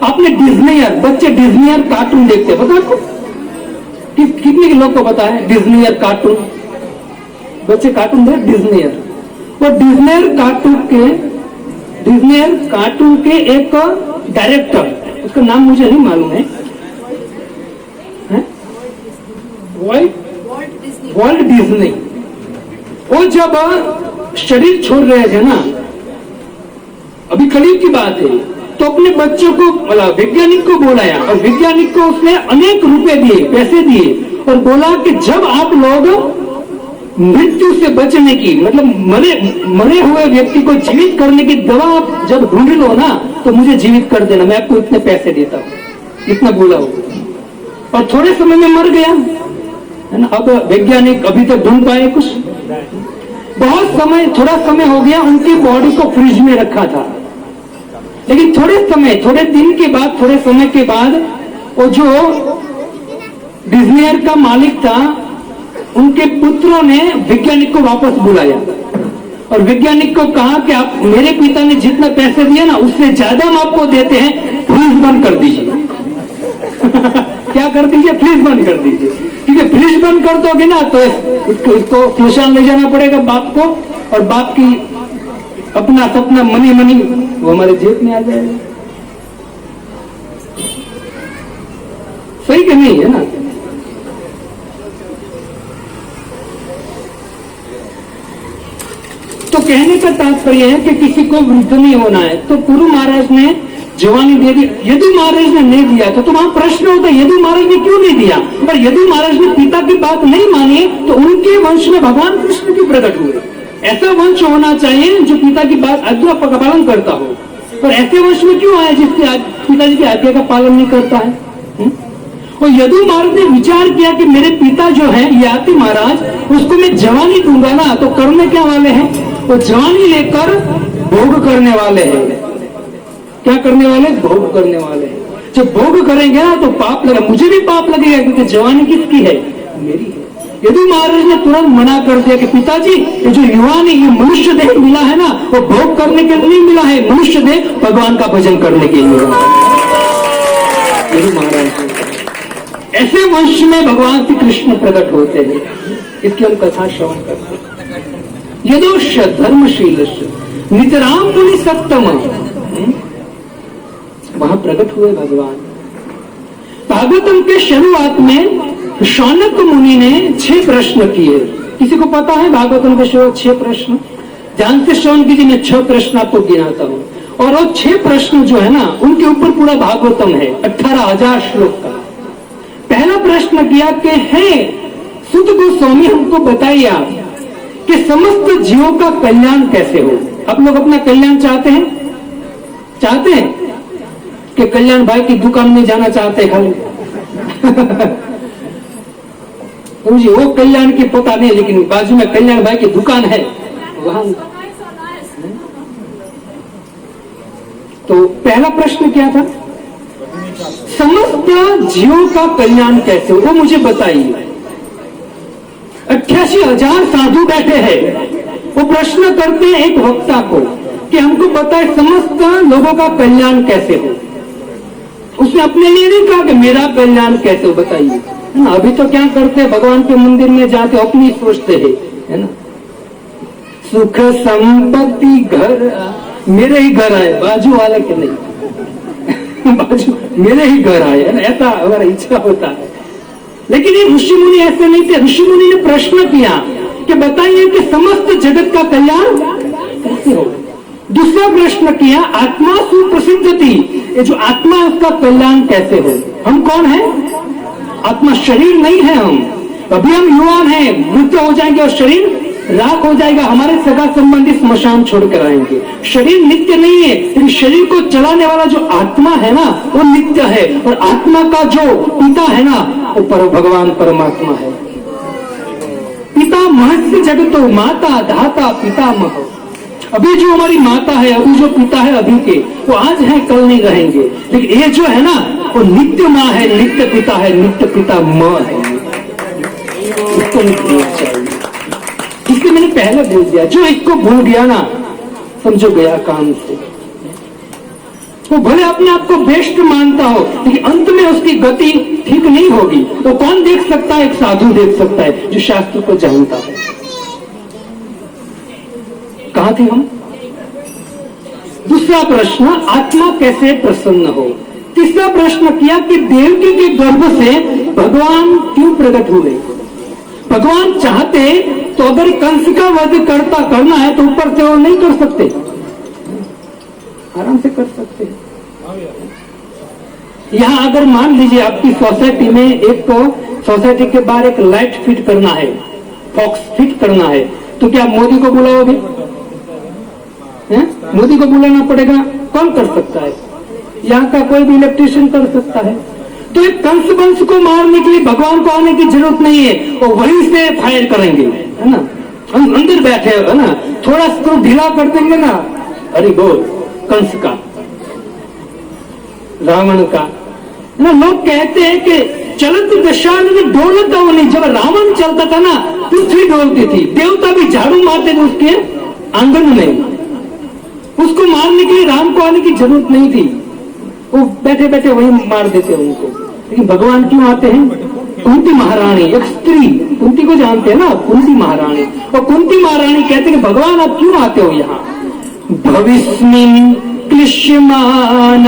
आपने डिज्नीयर, बच्चे डिज्नीयर कार्टून देखते हैं, पता आपको? कितने लोग को पता है डिज्नीयर कार्टून? बच्चे कार्टून देख डिज्नीयर। वो डिज्नीयर कार्टून के एक डायरेक्टर, उसका नाम मुझे नहीं मालूम है, वॉल्ट डिज्नी। वो जब शरीर छोड़ रहे थे ना, अभी करीब की बात है, तो अपने बच्चों को वैज्ञानिक को बुलाया और वैज्ञानिक को उसने अनेक रुपए दिए, पैसे दिए और बोला कि जब आप लोग मृत्यु से बचने की, मतलब मरे हुए व्यक्ति को जीवित करने की दवा आप जब ढूंढ लो ना तो मुझे जीवित कर देना, मैं आपको इतने पैसे देता हूं। इतना बोला हो और थोड़े समय में मर गया है ना। अब वैज्ञानिक अभी तक ढूंढ पाए कुछ? बहुत समय, थोड़ा समय हो गया, उनकी बॉडी को फ्रिज में रखा था। लेकिन थोड़े दिन के बाद, थोड़े समय के बाद वो जो डिज्नीयर का मालिक था उनके पुत्रों ने वैज्ञानिक को वापस बुलाया और वैज्ञानिक को कहा कि आप, मेरे पिता ने जितना पैसे दिए ना उससे ज्यादा हम आपको देते हैं, फ्रिज बंद कर दीजिए। क्या कर दीजिए? फ्रिज बंद कर दीजिए। क्योंकि फ्रिज बंद कर दोगे ना तो इसको ट्यूशन ले जाना पड़ेगा बाप को, और बाप की अपना सपना मनी वो हमारे जेब में आ जाएगा। सही कि नहीं है ना? तो कहने का तात्पर्य है कि किसी को वृद्ध नहीं होना है। तो पुरु महाराज ने जवानी दे दी, यदु महाराज ने नहीं दिया। तो वहां प्रश्न होता है यदु महाराज ने क्यों नहीं दिया? पर यदु महाराज ने पिता की बात नहीं मानी तो उनके वंश में भगवान कृष्ण क्यों प्रकट हुए? ऐसा वंश होना चाहिए जो पिता की बात आज्ञा का पालन करता हो। पर ऐसे वंश में क्यों आया जिसके पिताजी की आज्ञा का पालन नहीं करता है? और यदु महाराज ने विचार किया कि मेरे पिता जो है ययाति महाराज, उसको मैं जवानी दूंगा ना तो करने क्या वाले हैं? वो जवानी लेकर भोग करने वाले हैं। क्या करने वाले? भोग करने वाले हैं। जब भोग करेंगे ना तो पाप लगेगा, मुझे भी पाप लगेगा, क्योंकि जवानी किसकी है? मेरी है। यदु महाराज ने तुरंत मना कर दिया कि पिताजी ये जो युवा ने ये मनुष्य देह मिला है ना, वो भोग करने के लिए नहीं मिला है, मनुष्य देह भगवान का भजन करने के लिए मिला है। यदु महाराज ऐसे वंश में भगवान श्री कृष्ण प्रकट होते हैं, इसकी हम कथा श्रवण करते हैं। यदोश धर्मशील नितराम मुनि सप्तम, वहां प्रकट हुए भगवान। भागवतम के शुरुआत में शौनक मुनि ने 6 प्रश्न किए। किसी को पता है भागवतम के शुरुआत 6 प्रश्न? जानते शौनक जी, मैं 6 प्रश्न आपको गिनाता हूं, और वो 6 प्रश्न जो है ना, उनके ऊपर पूरा भागवतम है, 18,000 श्लोक का। पहला प्रश्न किया कि हे सुत गोस्वामी, हमको बताइए आप कि समस्त जीवों का कल्याण कैसे हो। आप लोग अपना कल्याण चाहते हैं? चाहते हैं कि कल्याण भाई की दुकान में जाना चाहते हैं खाली? मुझे वो कल्याण की पता नहीं, लेकिन बाजू में कल्याण भाई की दुकान है वहां। तो पहला प्रश्न क्या था? समस्त जीवों का कल्याण कैसे हो, वो मुझे बताइए। 88,000 साधु बैठे हैं, वो प्रश्न करते हैं एक वक्ता को कि हमको बताए समस्त लोगों का कल्याण कैसे हो। उसने अपने लिए नहीं कहा कि मेरा कल्याण कैसे हो, बताइए। अभी तो क्या करते हैं, भगवान के मंदिर में जाते अपनी सोचते हैं, है ना, सुख संपत्ति घर मेरे ही घर आए, बाजू वाले के नहीं बाजू मेरे ही घर आए, है ना, ऐसा हमारा इच्छा होता है। लेकिन ये ऋषि मुनि ऐसे नहीं थे। ऋषि मुनि ने प्रश्न किया कि बताइए कि समस्त जगत का कल्याण कैसे हो। दूसरा प्रश्न किया, आत्मा सुप्रसिद्ध थी, ये जो आत्मा है उसका कल्याण कैसे हो। हम कौन है? आत्मा, शरीर नहीं है हम। अभी हम युवान हैं, मृत्यु हो जाएंगे और शरीर राख हो जाएगा, हमारे सगा संबंधी स्मशान छोड़कर आएंगे। शरीर नित्य नहीं है, लेकिन शरीर को चलाने वाला जो आत्मा है ना, वो नित्य है। और आत्मा का जो पिता है ना, वो भगवान परमात्मा है। पिता महस्य जगतो माता धाता पितामह। अभी जो हमारी माता है, अभी जो पिता है अभी के, वो आज है कल नहीं रहेंगे, लेकिन ये जो है ना, वो नित्य माँ है, नित्य पिता है, नित्य पिता माँ है। इसको नहीं भूलना चाहिए। इसलिए मैंने पहले बोल दिया, जो इसको भूल गया ना, समझो गया काम से। वो भले अपने आप को बेस्ट मानता हो, लेकिन अंत में उसकी गति ठीक नहीं होगी। तो कौन देख सकता है? एक साधु देख सकता है जो शास्त्र को जानता है। कहां थे हम? दूसरा प्रश्न, आत्मा कैसे प्रसन्न हो। तीसरा प्रश्न किया कि देवकी के गर्भ से भगवान क्यों प्रकट हुए। भगवान चाहते तो अगर कंस का वध करना है तो ऊपर से वो नहीं कर सकते, आराम से कर सकते। यहाँ अगर मान लीजिए आपकी सोसाइटी में एक तो सोसाइटी के बाहर एक लाइट फिट करना है, फॉक्स फिट करना है, तो क्या मोदी को बुलाओगे? मोदी को बुलाना पड़ेगा? कौन कर सकता है? यहाँ का कोई भी इलेक्ट्रिशियन कर सकता है। तो एक कंस वंश को मारने के लिए भगवान को आने की जरूरत नहीं है, वो वहीं से फायर करेंगे, है ना। हम अंदर बैठे है ना, थोड़ा स्क्रू ढीला कर देंगे ना, अरे बोल कंस का, रावण का ना। लोग कहते हैं कि चलत दशा में डोलता वो नहीं। जब रावण चलता था ना, पृथ्वी डोलती थी, देवता भी झाड़ू मारते थे उसके आंगन में। उसको मारने के लिए राम को आने की जरूरत नहीं थी, वो बैठे बैठे वहीं मार देते उनको। लेकिन भगवान क्यों आते हैं? कुंती महारानी, एक स्त्री, कुंती को जानते हैं ना, कुंती महारानी। और कुंती महारानी कहते हैं भगवान आप क्यों आते हो यहाँ? भविष्यमिन क्लिश्यमानानाम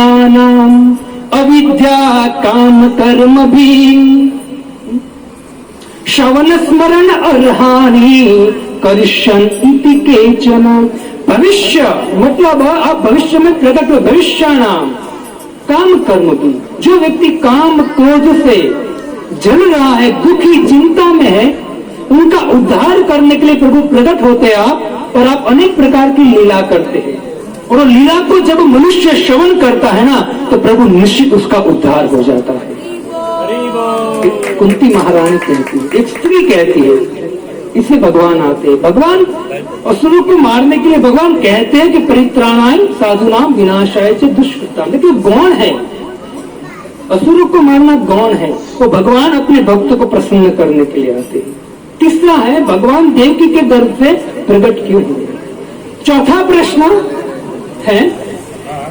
अविद्या काम कर्म भी श्रवण स्मरण अर्हानि करिष्यन्ति केचन। भविष्य मतलब आप भविष्य में प्रकट हो, भविष्याणाम काम कर्म की। जो व्यक्ति काम क्रोध से जल रहा है, दुखी चिंता में है, उनका उद्धार करने के लिए प्रभु प्रकट होते हैं आप, और आप अनेक प्रकार की लीला करते हैं। और लीला को जब मनुष्य श्रवण करता है ना, तो प्रभु निश्चित उसका उद्धार हो जाता है। कुंती महारानी कहती है, एक स्त्री कहती है, इससे भगवान आते हैं। भगवान असुरों को मारने के लिए भगवान कहते हैं कि परित्राणाय साधुनाम विनाशाय च दुष्कृताम। लेकिन गौण है, असुरों को मारना गौण है। वो भगवान अपने भक्त को प्रसन्न करने के लिए आते हैं। तीसरा है भगवान देवकी के गर्भ से प्रकट क्यों हुए। चौथा प्रश्न है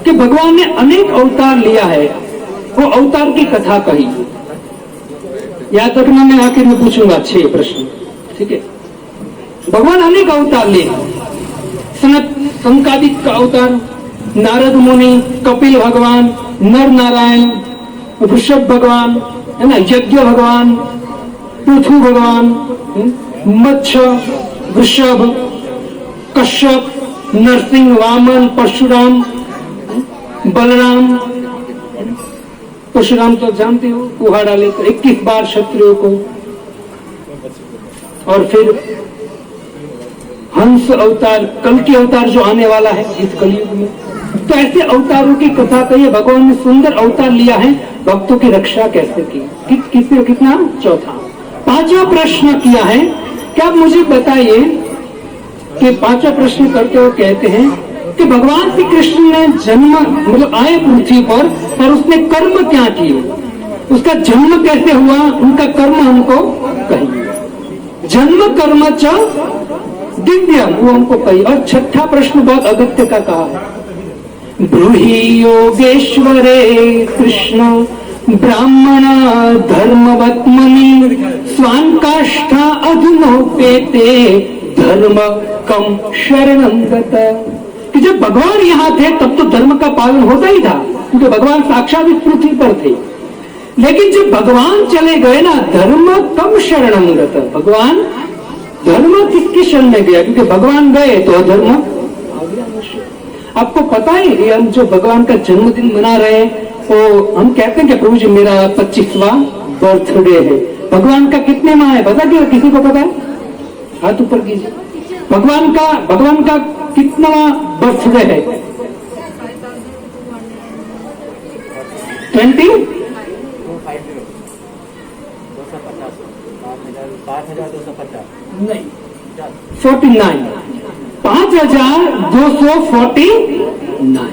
कि भगवान ने अनेक अवतार लिया है, वो अवतार की कथा कही। याद रखना, मैं आखिर में पूछूंगा 6 प्रश्न, ठीक है। भगवान अनेक अवतार लिए, सनकादिक का अवतार, नारद मुनि, कपिल भगवान, नर नारायण, ऋषभ भगवान, है ना, यज्ञ भगवान, पृथु भगवान, मत्स्य, वृषभ, कश्यप, नरसिंह, वामन, परशुराम, बलराम। परशुराम तो जानते हो, कुहाड़ा लेकर 21 बार क्षत्रियों को, और फिर हंस अवतार, कल की अवतार जो आने वाला है इस कलयुग में। तो ऐसे अवतारों की कथा कही, भगवान ने सुंदर अवतार लिया है, भक्तों की रक्षा कैसे की। कितना? चौथा। पांचवा प्रश्न किया है कि आप मुझे बताइए कि पांचवा प्रश्न करते हुए कहते हैं कि भगवान श्री कृष्ण ने जन्म मतलब आए पृथ्वी पर उसने कर्म क्या किए, उसका जन्म कैसे हुआ, उनका कर्म हमको कहिए। जन्म कर्म च दिव्यम, वो हमको कही। और छठा प्रश्न बहुत अगत्य का कहा है, ब्रूहि योगेश्वरे कृष्ण ब्राह्मण धर्मवत्मनि स्वांकाष्ठा अधुनोपेते धर्म कम शरणं गत। कि जब भगवान यहाँ थे तब तो धर्म का पालन होता ही था, क्योंकि भगवान साक्षात इस पृथ्वी पर थे। लेकिन जब भगवान चले गए ना, धर्म कम शरणं गत, भगवान धर्म किसकी शरण में गया, क्योंकि भगवान गए तो अधर्म आ गया। आपको पता है, हम जो भगवान का जन्मदिन मना रहे हैं, तो हम कहते हैं कि प्रभु जी मेरा 25वां बर्थडे है। भगवान का कितने माह है पता क्या, किसी को पता है? हाथ ऊपर कीजिए। भगवान का कितना बर्थडे है? 20? 49, 5249।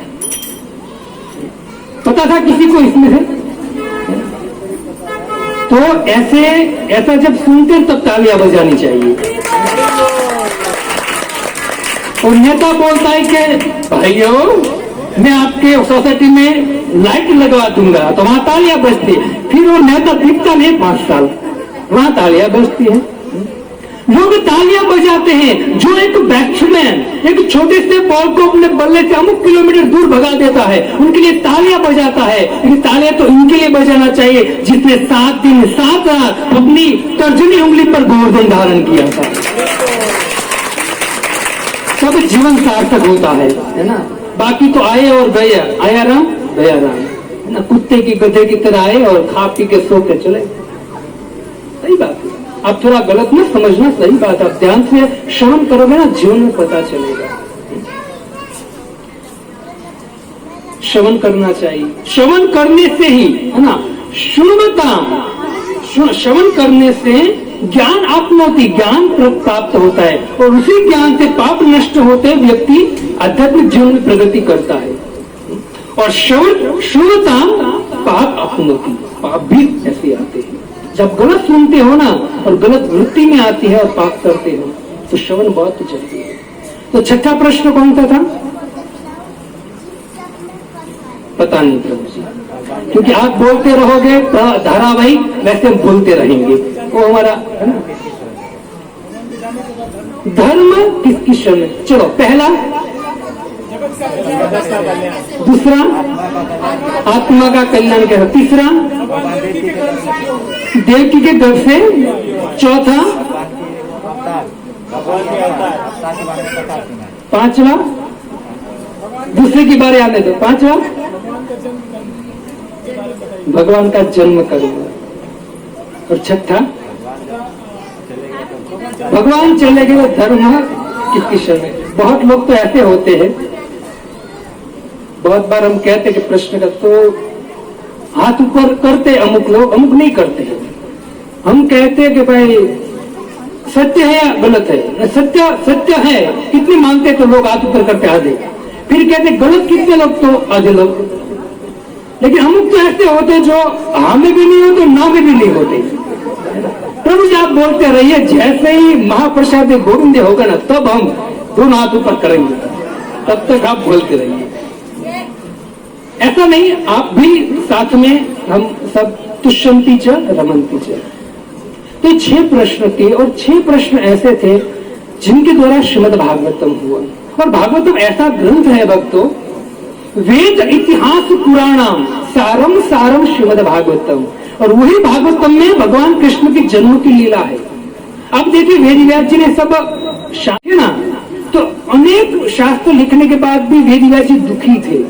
पता था किसी को इसमें से? तो ऐसा जब सुनते हैं तब तालियां बजानी चाहिए। और नेता बोलता है कि भाइयों मैं आपके सोसाइटी में लाइट लगवा दूंगा, तो वहां तालियां बजती है। फिर वो नेता दिखता नहीं 5 साल, वहां तालियां बजती है। लोग तालियां बजाते हैं, जो एक बैट्समैन एक छोटे से बॉल को अपने बल्ले से अमुक किलोमीटर दूर भगा देता है, उनके लिए तालियां बजाता है। लेकिन तालियां तो इनके लिए बजाना चाहिए जिसने 7 दिन 7 रात अपनी तर्जनी उंगली पर गोवर्धन धारण किया था। सब जीवन सार्थक होता है ना। बाकी तो आए और गया, आया राम गया राम, है ना। कुत्ते की गधे की तरह आए और खा पी के सो के चले। सही बात है। आप थोड़ा गलत मत समझना, सही बात। आप ध्यान से श्रवण करोगे ना, जीवन में पता चलेगा। श्रवण करना चाहिए, श्रवण करने से ही, है ना, श्रवण करने से ज्ञान आपनोति, ज्ञान प्राप्त होता है, और उसी ज्ञान से पाप नष्ट होते व्यक्ति आध्यात्मिक जीवन में प्रगति करता है। और श्रवणता पाप आपनोति, पाप भी ऐसे आते हैं। जब गलत सुनते हो ना और गलत वृत्ति में आती है और पाप करते हो, तो श्रवण बहुत जरूरी है। तो छठा प्रश्न कौन सा था? पता नहीं प्रभु जी, क्योंकि आप बोलते रहोगे धारावाहिक, वैसे हम बोलते रहेंगे, वो हमारा है ना। धर्म किसकी शरण में? चलो पहला, दूसरा आत्मा का कल्याण क्या है, तीसरा देवकी के गर्भ से, चौथा पांचवा दूसरे की बारे आने दो, पांचवा भगवान का जन्म करूंगा, और छठा भगवान चले गए धर्म किसकी शरण में। बहुत लोग तो ऐसे होते हैं, बहुत बार हम कहते कि प्रश्न का तो हाथ ऊपर करते अमुक लोग, अमुक नहीं करते हैं। हम कहते हैं कि भाई सत्य है या गलत है, सत्य है कितने मानते तो लोग हाथ ऊपर करते आधे, फिर कहते गलत कितने लोग तो आधे लोग। लेकिन अमुक तो ऐसे होते जो हाँ में भी नहीं होते, ना में भी नहीं होते। प्रभु जी आप बोलते रहिए, जैसे ही महाप्रसाद गोविंद होगा ना तब हम दोनों हाथ ऊपर करेंगे, तब तक आप बोलते रहिए। ऐसा नहीं, आप भी साथ में, हम सब तुष्यंती च रमंती च। तो 6 प्रश्न थे और 6 प्रश्न ऐसे थे जिनके द्वारा श्रीमद् भागवतम हुआ। और भागवतम ऐसा ग्रंथ है भक्तों, वेद इतिहास पुराणम सारम सारम श्रीमद् भागवतम। और वही भागवतम में भगवान कृष्ण की जन्म की लीला है। अब देखिए वेद व्यास जी ने सब शास्त्र ना, तो अनेक शास्त्र लिखने के बाद भी वेद व्यास जी दुखी थे।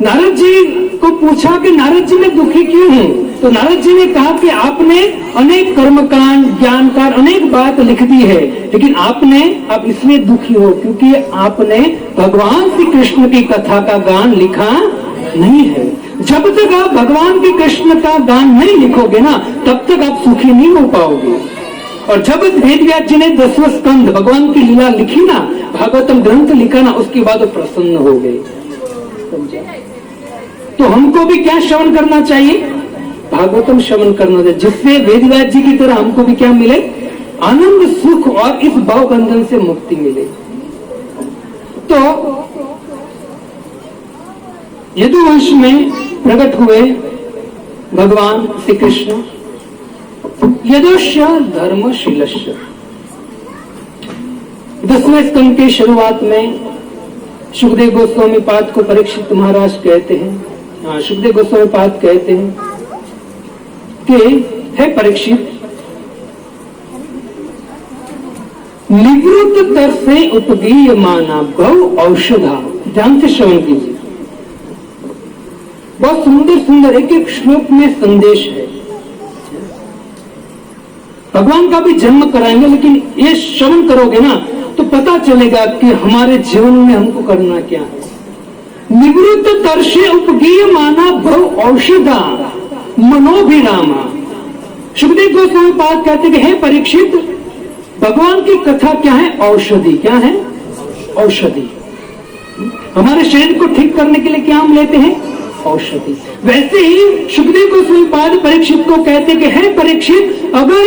नारद जी को पूछा कि नारद जी मैं दुखी क्यों हूं? तो नारद जी ने कहा कि आपने अनेक कर्मकांड ज्ञानकार अनेक बात लिख दी है, लेकिन आपने अब इसलिए दुखी हो क्योंकि आपने भगवान श्री कृष्ण की कथा का गान लिखा नहीं है। जब तक आप भगवान के कृष्ण का गान नहीं लिखोगे ना, तब तक आप सुखी नहीं हो पाओगे। और जब वेद व्यास जी ने 10वां स्कंद भगवान की लीला लिखी ना, भागवतम ग्रंथ लिखा ना, उसके बाद वो प्रसन्न हो गए। तो हमको भी क्या श्रवण करना चाहिए? भागवतम श्रवण करना चाहिए, जिससे वेद व्यास जी की तरह हमको भी क्या मिले? आनंद, सुख और इस भाव बंधन से मुक्ति मिले। तो यदुवंश में प्रकट हुए भगवान श्री कृष्ण, यदोश्य धर्मशीलस्य। 10वें स्कंद के शुरुआत में सुखदेव गोस्वामी पाद को परीक्षित महाराज कहते हैं, सुखदेव गोस्वामी पाद कहते हैं कि हे परीक्षित, निवृत्त तर से उपगीय माना बहु औषधा। ध्यान से श्रवण कीजिए, बहुत सुंदर सुंदर एक एक श्लोक में संदेश है। भगवान का भी जन्म कराएंगे, लेकिन ये श्रवण करोगे ना तो पता चलेगा कि हमारे जीवन में हमको करना क्या है। निवृत्त तरसे उपगीय माना बहु औषधा मनोभिरामा। सुखदेव गोस्वामी पाद कहते कि हे परीक्षित, भगवान की कथा क्या है? औषधि। क्या है? औषधि। हमारे शरीर को ठीक करने के लिए क्या हम लेते हैं? औषधि। वैसे ही सुखदेव गोस्वामी पाद परीक्षित को कहते कि हे परीक्षित, अगर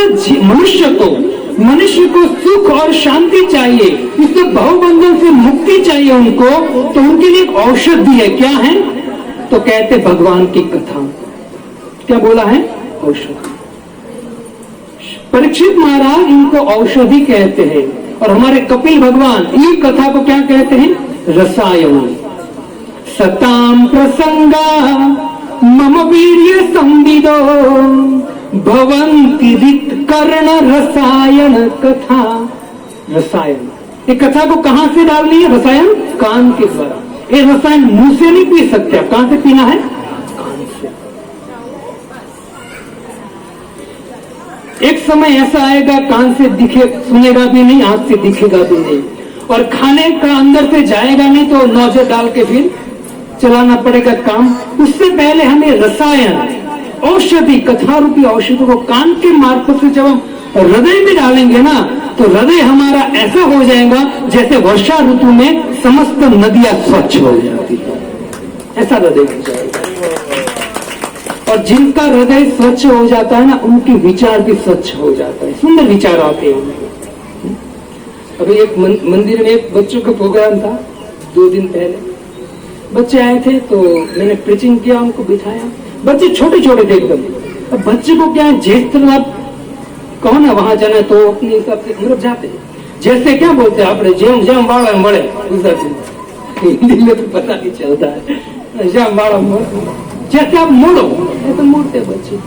मनुष्य को सुख और शांति चाहिए, इससे भवबंधन से मुक्ति चाहिए उनको, तो उनके लिए एक औषधि है। क्या है? तो कहते भगवान की कथा। क्या बोला है? औषधि। परीक्षित महाराज इनको औषधि कहते हैं, और हमारे कपिल भगवान ये कथा को क्या कहते हैं? रसायन। सताम प्रसंगा मम वीर्य संविदो भवन्ति रित कर्ण रसायन कथा। रसायन, ये कथा को कहां से डालनी है? रसायन कान के द्वारा। ये रसायन मुंह से नहीं पी सकते, कहां से पीना है? कान से। एक समय ऐसा आएगा कान से दिखे सुनेगा भी नहीं, आंख से दिखेगा भी नहीं, और खाने का अंदर से जाएगा नहीं, तो नौजर डाल के फिर चलाना पड़ेगा काम। उससे पहले हमें रसायन औषधि, कथा रूपी औषधि को कान के मार्फत से जब हम हृदय में डालेंगे ना, तो हृदय हमारा ऐसा हो जाएगा जैसे वर्षा ऋतु में समस्त नदियां स्वच्छ हो जाती है, ऐसा हृदय हो जाएगा। और जिनका हृदय स्वच्छ हो जाता है ना, उनके विचार भी स्वच्छ हो जाता है, सुंदर विचार आते हैं। अभी एक मंदिर में एक बच्चों का प्रोग्राम था, 2 दिन पहले बच्चे आए थे, तो मैंने प्रीचिंग किया, उनको बिठाया। बच्चे छोटे छोटे थे एकदम। अब बच्चे को क्या है, जिस तरह कहो ना वहां जाना, तो अपने हिसाब से मतलब जाते हैं। जैसे क्या बोलते हैं आपने, जेम जेम बाड़ा बड़े, हिंदी में तो पता नहीं चलता है, जेम बाड़ा जैसे आप मोड़ो तो मोड़ते बच्चे।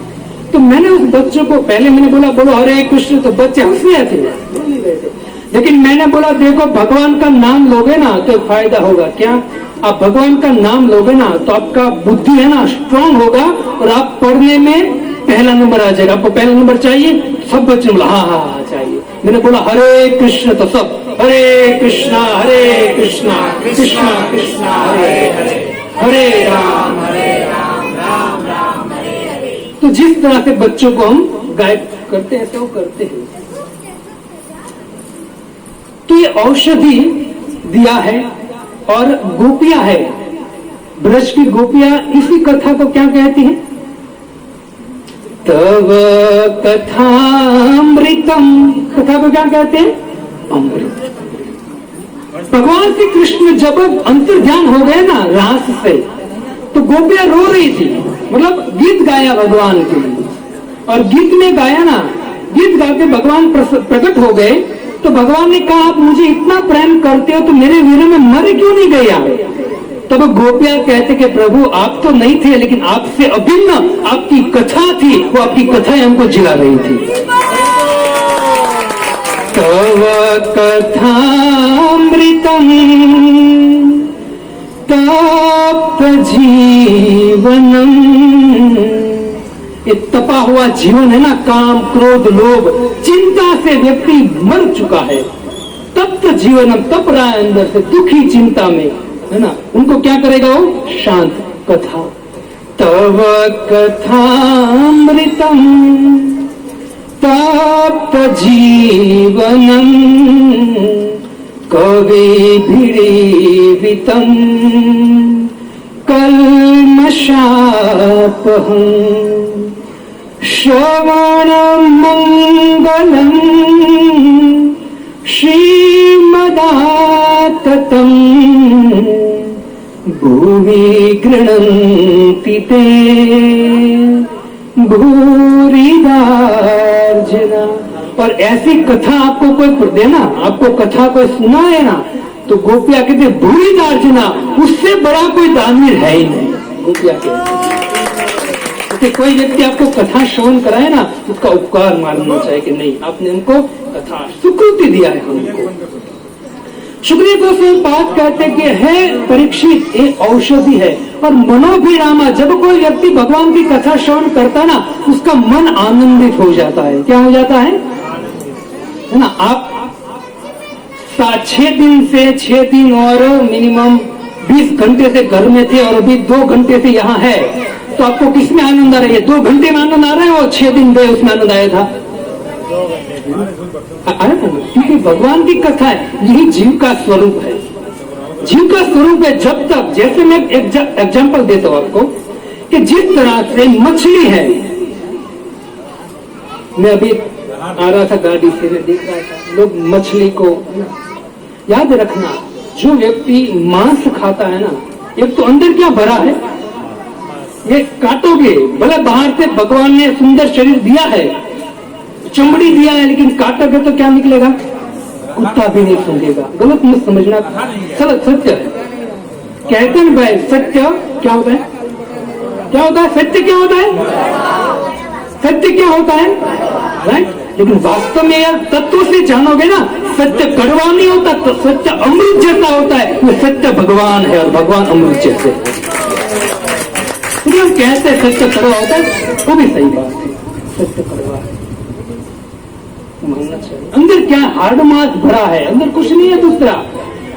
तो मैंने उस बच्चों को पहले मैंने बोला बोलो हरे कृष्ण, तो बच्चे हंसने थे, बोल नहीं रहे थे। लेकिन मैंने बोला देखो भगवान का नाम लोगे ना तो फायदा होगा। क्या? आप भगवान का नाम लोगे ना तो आपका बुद्धि है ना स्ट्रांग होगा, और आप पढ़ने में पहला नंबर आ जाएगा। आपको पहला नंबर चाहिए? सब बच्चे बोला हाँ हाँ चाहिए। मैंने बोला हरे कृष्ण, तो सब हरे कृष्णा कृष्णा कृष्णा हरे हरे, हरे राम राम राम हरे हरे। तो जिस तरह से बच्चों को हम गाइड करते हैं, ऐसे वो करते हैं। तो ये औषधि दिया है, और गोपियां है, ब्रज की गोपियां इसी कथा को क्या कहती हैं? तव कथामृतम, कथा को क्या कहते हैं? अमृत। भगवान श्री कृष्ण जब अंतर्ध्यान हो गए ना रास से, तो गोपियां रो रही थी, मतलब गीत गाया भगवान के लिए, और गीत में गाया ना, गीत गा के भगवान प्रकट हो गए। तो भगवान ने कहा आप मुझे इतना प्रेम करते हो तो मेरे वीर में मर क्यों नहीं गया? तब गोपियां कहते कि प्रभु आप तो नहीं थे, लेकिन आपसे अभिन्न आपकी कथा थी, वो आपकी कथा हमको जिला रही थी। तव कथामृतम तप्त जीवनम, ये तपा हुआ जीवन है ना, काम क्रोध लोभ चिंता से व्यक्ति मर चुका है। तप्त जीवनम, तप रहा है अंदर से, दुखी चिंता में है ना, उनको क्या करेगा वो? शांत कथा। तव कथामृतम तप्त जीवनम कविभिरीडितम कल्मषापहम् श्रवणमङ्गलम् श्रीमदाततम् भुवि गृह्णन्ति ते भूरिदार्जना। और ऐसी कथा आपको कोई देना, आपको कथा कोई सुनाए ना, तो गोपिया कहते भूरिदार्जना, उससे बड़ा कोई दानवीर है ही नहीं। गोपिया कहते कोई व्यक्ति आपको कथा श्रवण कराए ना, उसका उपकार मानना चाहिए कि नहीं, आपने हमको कथा सुकृति दिया है हमको। शुक्रिया गोस्वामी बात कहते कि है परीक्षित, एक औषधि है। और मनोभिरामा, जब कोई व्यक्ति भगवान की कथा श्रवण करता ना, उसका मन आनंदित हो जाता है। क्या हो जाता है ना? आप 6 दिन और मिनिमम 20 घंटे से घर में थे और अभी 2 घंटे से यहाँ है, तो आपको किसमें आनंद आ रहा है? 2 घंटे में आनंद आ रहा है और 6 दिन गए उसमें आनंद आया था? क्योंकि भगवान की कथा है, यही जीव का स्वरूप है। जीव का स्वरूप है जब तक, जैसे मैं एक एग्जाम्पल देता हूं आपको, कि जिस तरह से मछली है, मैं अभी आ रहा था गाड़ी से, मैं देख रहा था लोग मछली को, याद रखना जो व्यक्ति मांस खाता है ना, एक तो अंदर क्या भरा है, ये काटोगे, भले बाहर से भगवान ने सुंदर शरीर दिया है, चमड़ी दिया है, लेकिन काटोगे तो क्या निकलेगा? कुत्ता भी नहीं सूंघेगा। गलत मत समझना, सत्य है। कहते हैं भाई सत्य क्या होता है? क्या होता है? सत्य क्या होता है? सत्य क्या होता है? राइट। लेकिन वास्तव में यार तत्व से जानोगे ना, सत्य कड़वा नहीं होता, तो सत्य अमृत जैसा होता है। वो सत्य भगवान है और भगवान अमृत जैसे। हम कहते हैं सत्य कड़वा होता है, वो भी सही बात है, सत्य कड़वा है, मानना चाहिए। अंदर क्या हार्ड मास भरा है, अंदर कुछ नहीं है। दूसरा,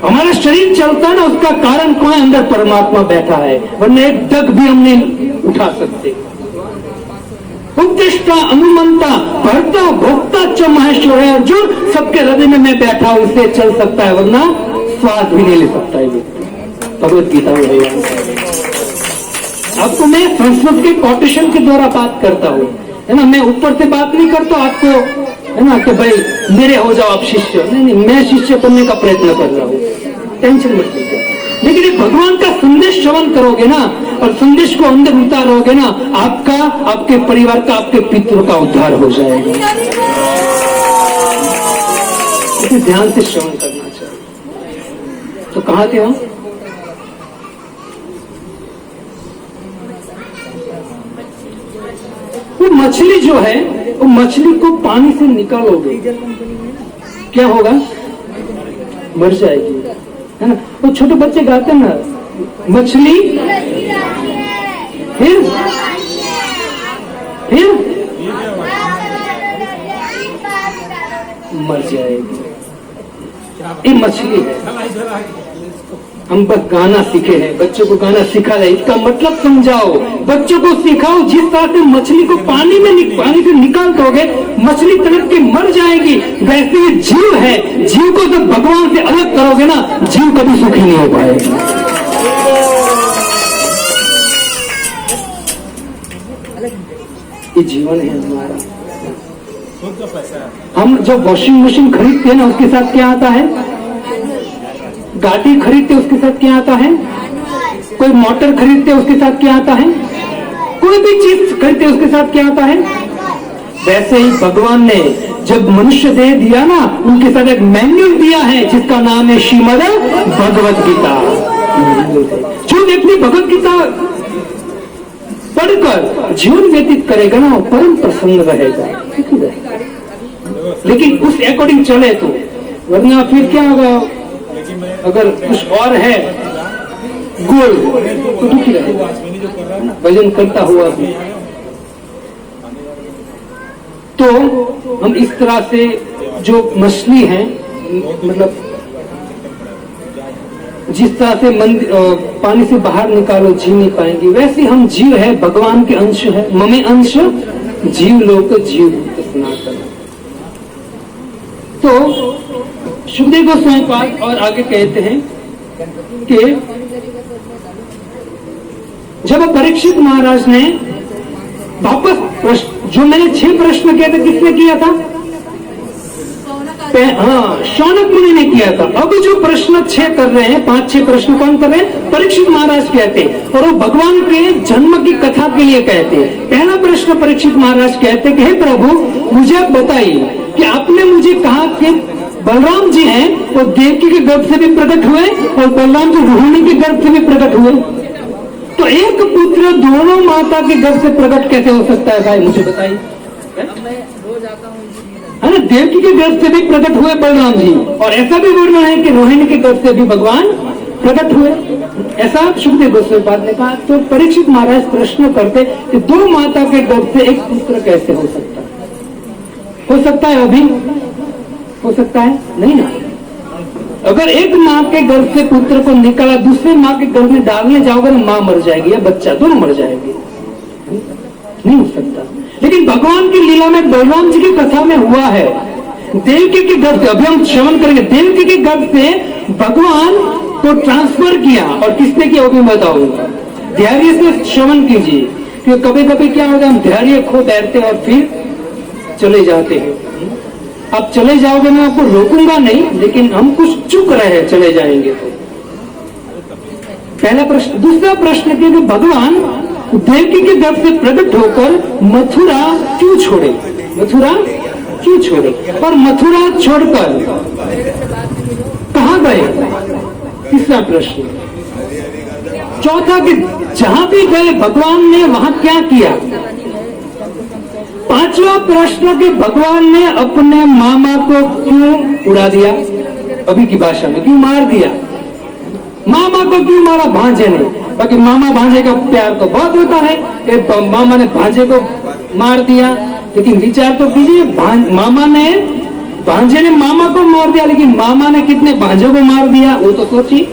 हमारा शरीर चलता है ना, उसका कारण कौन है? अंदर परमात्मा बैठा है, वरना एक डग भी हम नहीं उठा सकते। उपदेष्टा, अनुमंता, भर्ता, भोक्ता च महेश्वर है अर्जुन, सबके हृदय में मैं बैठा हूं, इससे चल सकता है, वरना स्वाद भी नहीं ले सकता है व्यक्ति। भगवत गीता में आपको मैं संस्कृत के कोटेशन के द्वारा बात करता हूँ, है ना, मैं ऊपर से बात नहीं करता आपको, है ना, कि भाई मेरे हो जाओ आप शिष्य। नहीं, मैं शिष्य बनने का प्रयत्न कर रहा हूँ, टेंशन मत लीजिए। लेकिन एक भगवान का संदेश श्रवण करोगे ना, और संदेश को अंदर उतारोगे ना, आपका, आपके परिवार का, आपके पितरों का उद्धार हो जाएगा। इसे ध्यान से श्रवण करना चाहिए। तो कहाँ थे हम? वो मछली जो है, वो मछली को पानी से निकालोगे, क्या होगा? मर जाएगी, है ना। वो छोटे बच्चे गाते हैं ना, मछली फिर मर जाएगी। ये मछली है। हम बस गाना सीखे हैं, बच्चों को गाना सिखा है, इसका मतलब समझाओ, बच्चों को सिखाओ। जिस तरह से मछली को पानी से निकाल दोगे, मछली तड़प के मर जाएगी, वैसे ही जीव है। जीव को जब भगवान से अलग करोगे ना, जीव कभी सुखी नहीं हो पाएगा। ये जीवन है हमारा। हम जब वॉशिंग मशीन खरीदते हैं ना, उसके साथ क्या आता है? गाड़ी खरीदते उसके साथ क्या आता है? कोई मोटर खरीदते उसके साथ क्या आता है? कोई भी चीज खरीदते उसके साथ क्या आता है? वैसे ही भगवान ने जब मनुष्य देह दिया ना, उनके साथ एक मैन्युअल दिया है जिसका नाम है श्रीमद् भगवत गीता। जो व्यक्ति भगवत गीता पढ़कर जीवन व्यतीत करेगा ना, वो परम प्रसन्न रहेगा। लेकिन उस अकॉर्डिंग चले तो, वरना फिर क्या होगा? अगर कुछ और है गोल तो दुखी रहेगा, भजन करता हुआ भी। तो हम इस तरह से जो मछली है, मतलब जिस तरह से पानी से बाहर निकालो जी नहीं पाएंगे, वैसे हम जीव है, भगवान के अंश है। ममे अंश जीव लोक जीव सनातन। तो सुखदेव गोस्वामी पाद और आगे कहते हैं कि जब परीक्षित महाराज ने वापस जो मैंने 6 प्रश्न किए थे, किसने किया था? हाँ, शौनक मुनि ने किया था। अब जो प्रश्न 6 कर रहे हैं, 5-6 प्रश्न कौन कर रहे हैं? परीक्षित महाराज कहते हैं, और वो भगवान के जन्म की कथा के लिए कहते हैं। पहला प्रश्न परीक्षित महाराज कहते हैं कि हे प्रभु, मुझे आप बताइए कि आपने मुझे कहा कि बलराम जी हैं, वो देवकी के गर्भ से भी प्रकट हुए और बलराम जी रोहिणी के गर्भ से भी प्रकट हुए। तो एक पुत्र दोनों माता के गर्भ से प्रकट कैसे हो सकता है भाई, मुझे बताइए। है ना, देवकी के गर्भ से भी प्रकट हुए बलराम जी, और ऐसा भी वर्णन है कि रोहिणी के गर्भ से भी भगवान प्रकट हुए। ऐसा सुखदेव गोस्वामी पाद ने कहा। तो परीक्षित महाराज प्रश्न करते कि 2 माता के गर्भ से एक पुत्र कैसे हो सकता है? हो सकता है? अभी हो सकता है? नहीं ना। अगर एक माँ के गर्भ से पुत्र को निकाला, दूसरे माँ के गर्भ में डालने जाओगे तो माँ मर जाएगी या बच्चा, दोनों मर जाएंगे। नहीं हो सकता। लेकिन भगवान की लीला में बलराम जी की कथा में हुआ है, देवकी के गर्भ से, अभी हम श्रवण करेंगे, देवकी के गर्भ से भगवान को ट्रांसफर किया। और किसने किया वो भी बताऊंगा। धैर्य से श्रवण कीजिए, क्योंकि कभी कभी क्या होगा, हम धैर्य खो बैठते और फिर चले जाते हैं। आप चले जाओगे, मैं आपको रोकूंगा नहीं, लेकिन हम कुछ चुक रहे हैं, चले जाएंगे तो। पहला प्रश्न। दूसरा प्रश्न कि भगवान देवकी के गर्भ से प्रकट होकर मथुरा क्यों छोड़े? मथुरा क्यों छोड़े? और मथुरा छोड़कर कहां गए? तीसरा प्रश्न। चौथा कि जहां भी गए भगवान ने वहां क्या किया? पांचवा प्रश्न कि भगवान ने अपने मामा को क्यों उड़ा दिया? अभी की भाषा में क्यों मार दिया? मामा को क्यों मारा? भांजे ने। बाकी मामा भांजे का प्यार तो बहुत होता है, मामा ने भांजे को मार दिया। लेकिन विचार तो कीजिए, मामा ने, भांजे ने मामा को मार दिया, लेकिन मामा ने कितने भांजों को मार दिया वो तो सोची।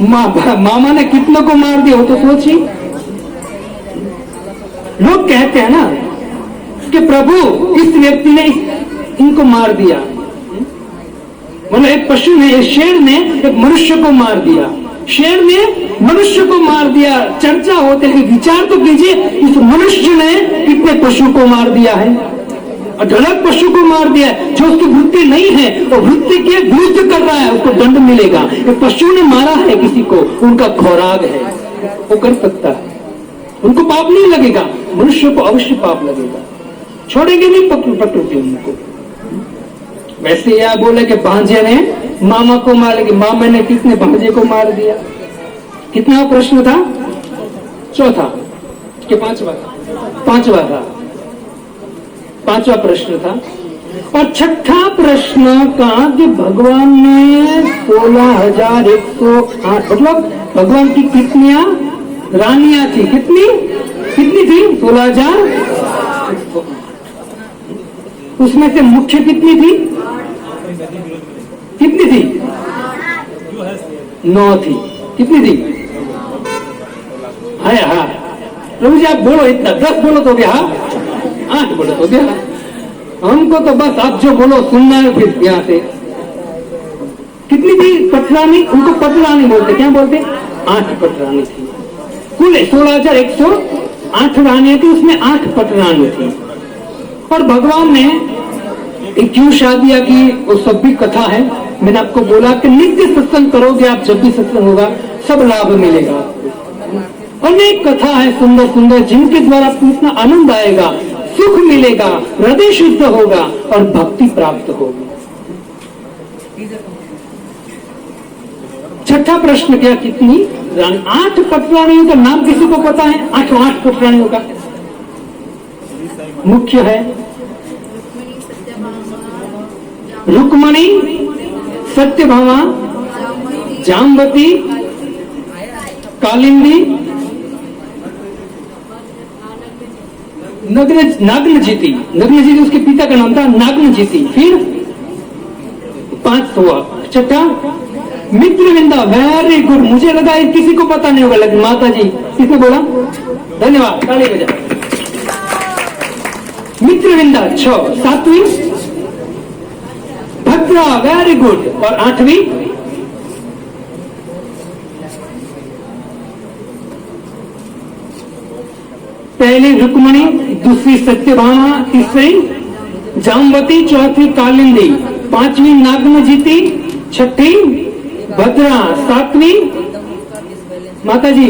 मामा ने कितनों को मार दिया वो तो सोची। लोग कहते हैं ना कि प्रभु इस व्यक्ति ने इनको मार दिया, मतलब एक पशु ने, एक शेर ने एक मनुष्य को मार दिया, शेर ने मनुष्य को मार दिया। चर्चा होते है, विचार तो कीजिए, इस मनुष्य ने कितने पशु को मार दिया है, अढळक पशु को मार दिया है। जो उसकी वृत्ति नहीं है और वृत्ति के विरुद्ध कर रहा है, उसको दंड मिलेगा। एक पशु ने मारा है किसी को, उनका खौराग है, वो कर सकता है, उनको पाप नहीं लगेगा। मनुष्य को अवश्य पाप लगेगा, छोड़ेंगे नहीं, पकड़ते उनको। वैसे यह बोले कि भांजे ने मामा को मार, लेकिन मामा ने कितने भांजे को मार दिया? कितना प्रश्न था? चौथा कि पांचवा था? पांचवा प्रश्न था। और छठा प्रश्न कहा कि भगवान ने 16,108, मतलब भगवान की कितनियां रानियां थी? कितनी थी? 16,000। उसमें से मुख्य कितनी थी? 9 थी। कितनी थी? हाँ प्रभु जी आप बोलो, इतना 10 बोलो तो क्या? 8 बोलो तो क्या? हमको तो बस आप जो बोलो सुनना है। फिर यहाँ से कितनी थी पटरानी? उनको पटरानी बोलते, क्या बोलते? 8 पटरानी थी। कुल 16,108 8 रानियां थी, उसमें 8 पटरानी थी। और भगवान ने क्यों शादियां की वो सब भी कथा है। मैंने आपको बोला कि नित्य सत्संग करोगे आप, जब भी सत्संग होगा सब लाभ मिलेगा आपको। अनेक कथा है सुंदर सुंदर, जिनके द्वारा आपको इतना आनंद आएगा, सुख मिलेगा, हृदय शुद्ध होगा और भक्ति प्राप्त होगी। छठा प्रश्न क्या, कितनी रानी? 8 पटरानियों का नाम किसी को पता है? 8 पटरानियों का मुख्य है रुक्मणी, सत्यभामा, जाम्बती, कालिंदी, नाग्नजिति। नाग्नजिति उसके पिता का नाम था, नाग्नजिति। फिर 5 हुआ। छठा मित्रविंदा। वेरी गुड, मुझे लगा किसी को पता नहीं होगा, लेकिन माता जी किसने बोला? धन्यवाद, ताली बजा। मित्रविंदा 6। 7वीं भद्रा, वेरी गुड। और 8वीं पहली रुक्मणी, दूसरी सत्यभामा, तीसरी जाम्बती, चौथी कालिंदी, 5वीं नागमजिति, 6ठी भद्रा, 7वीं माता जी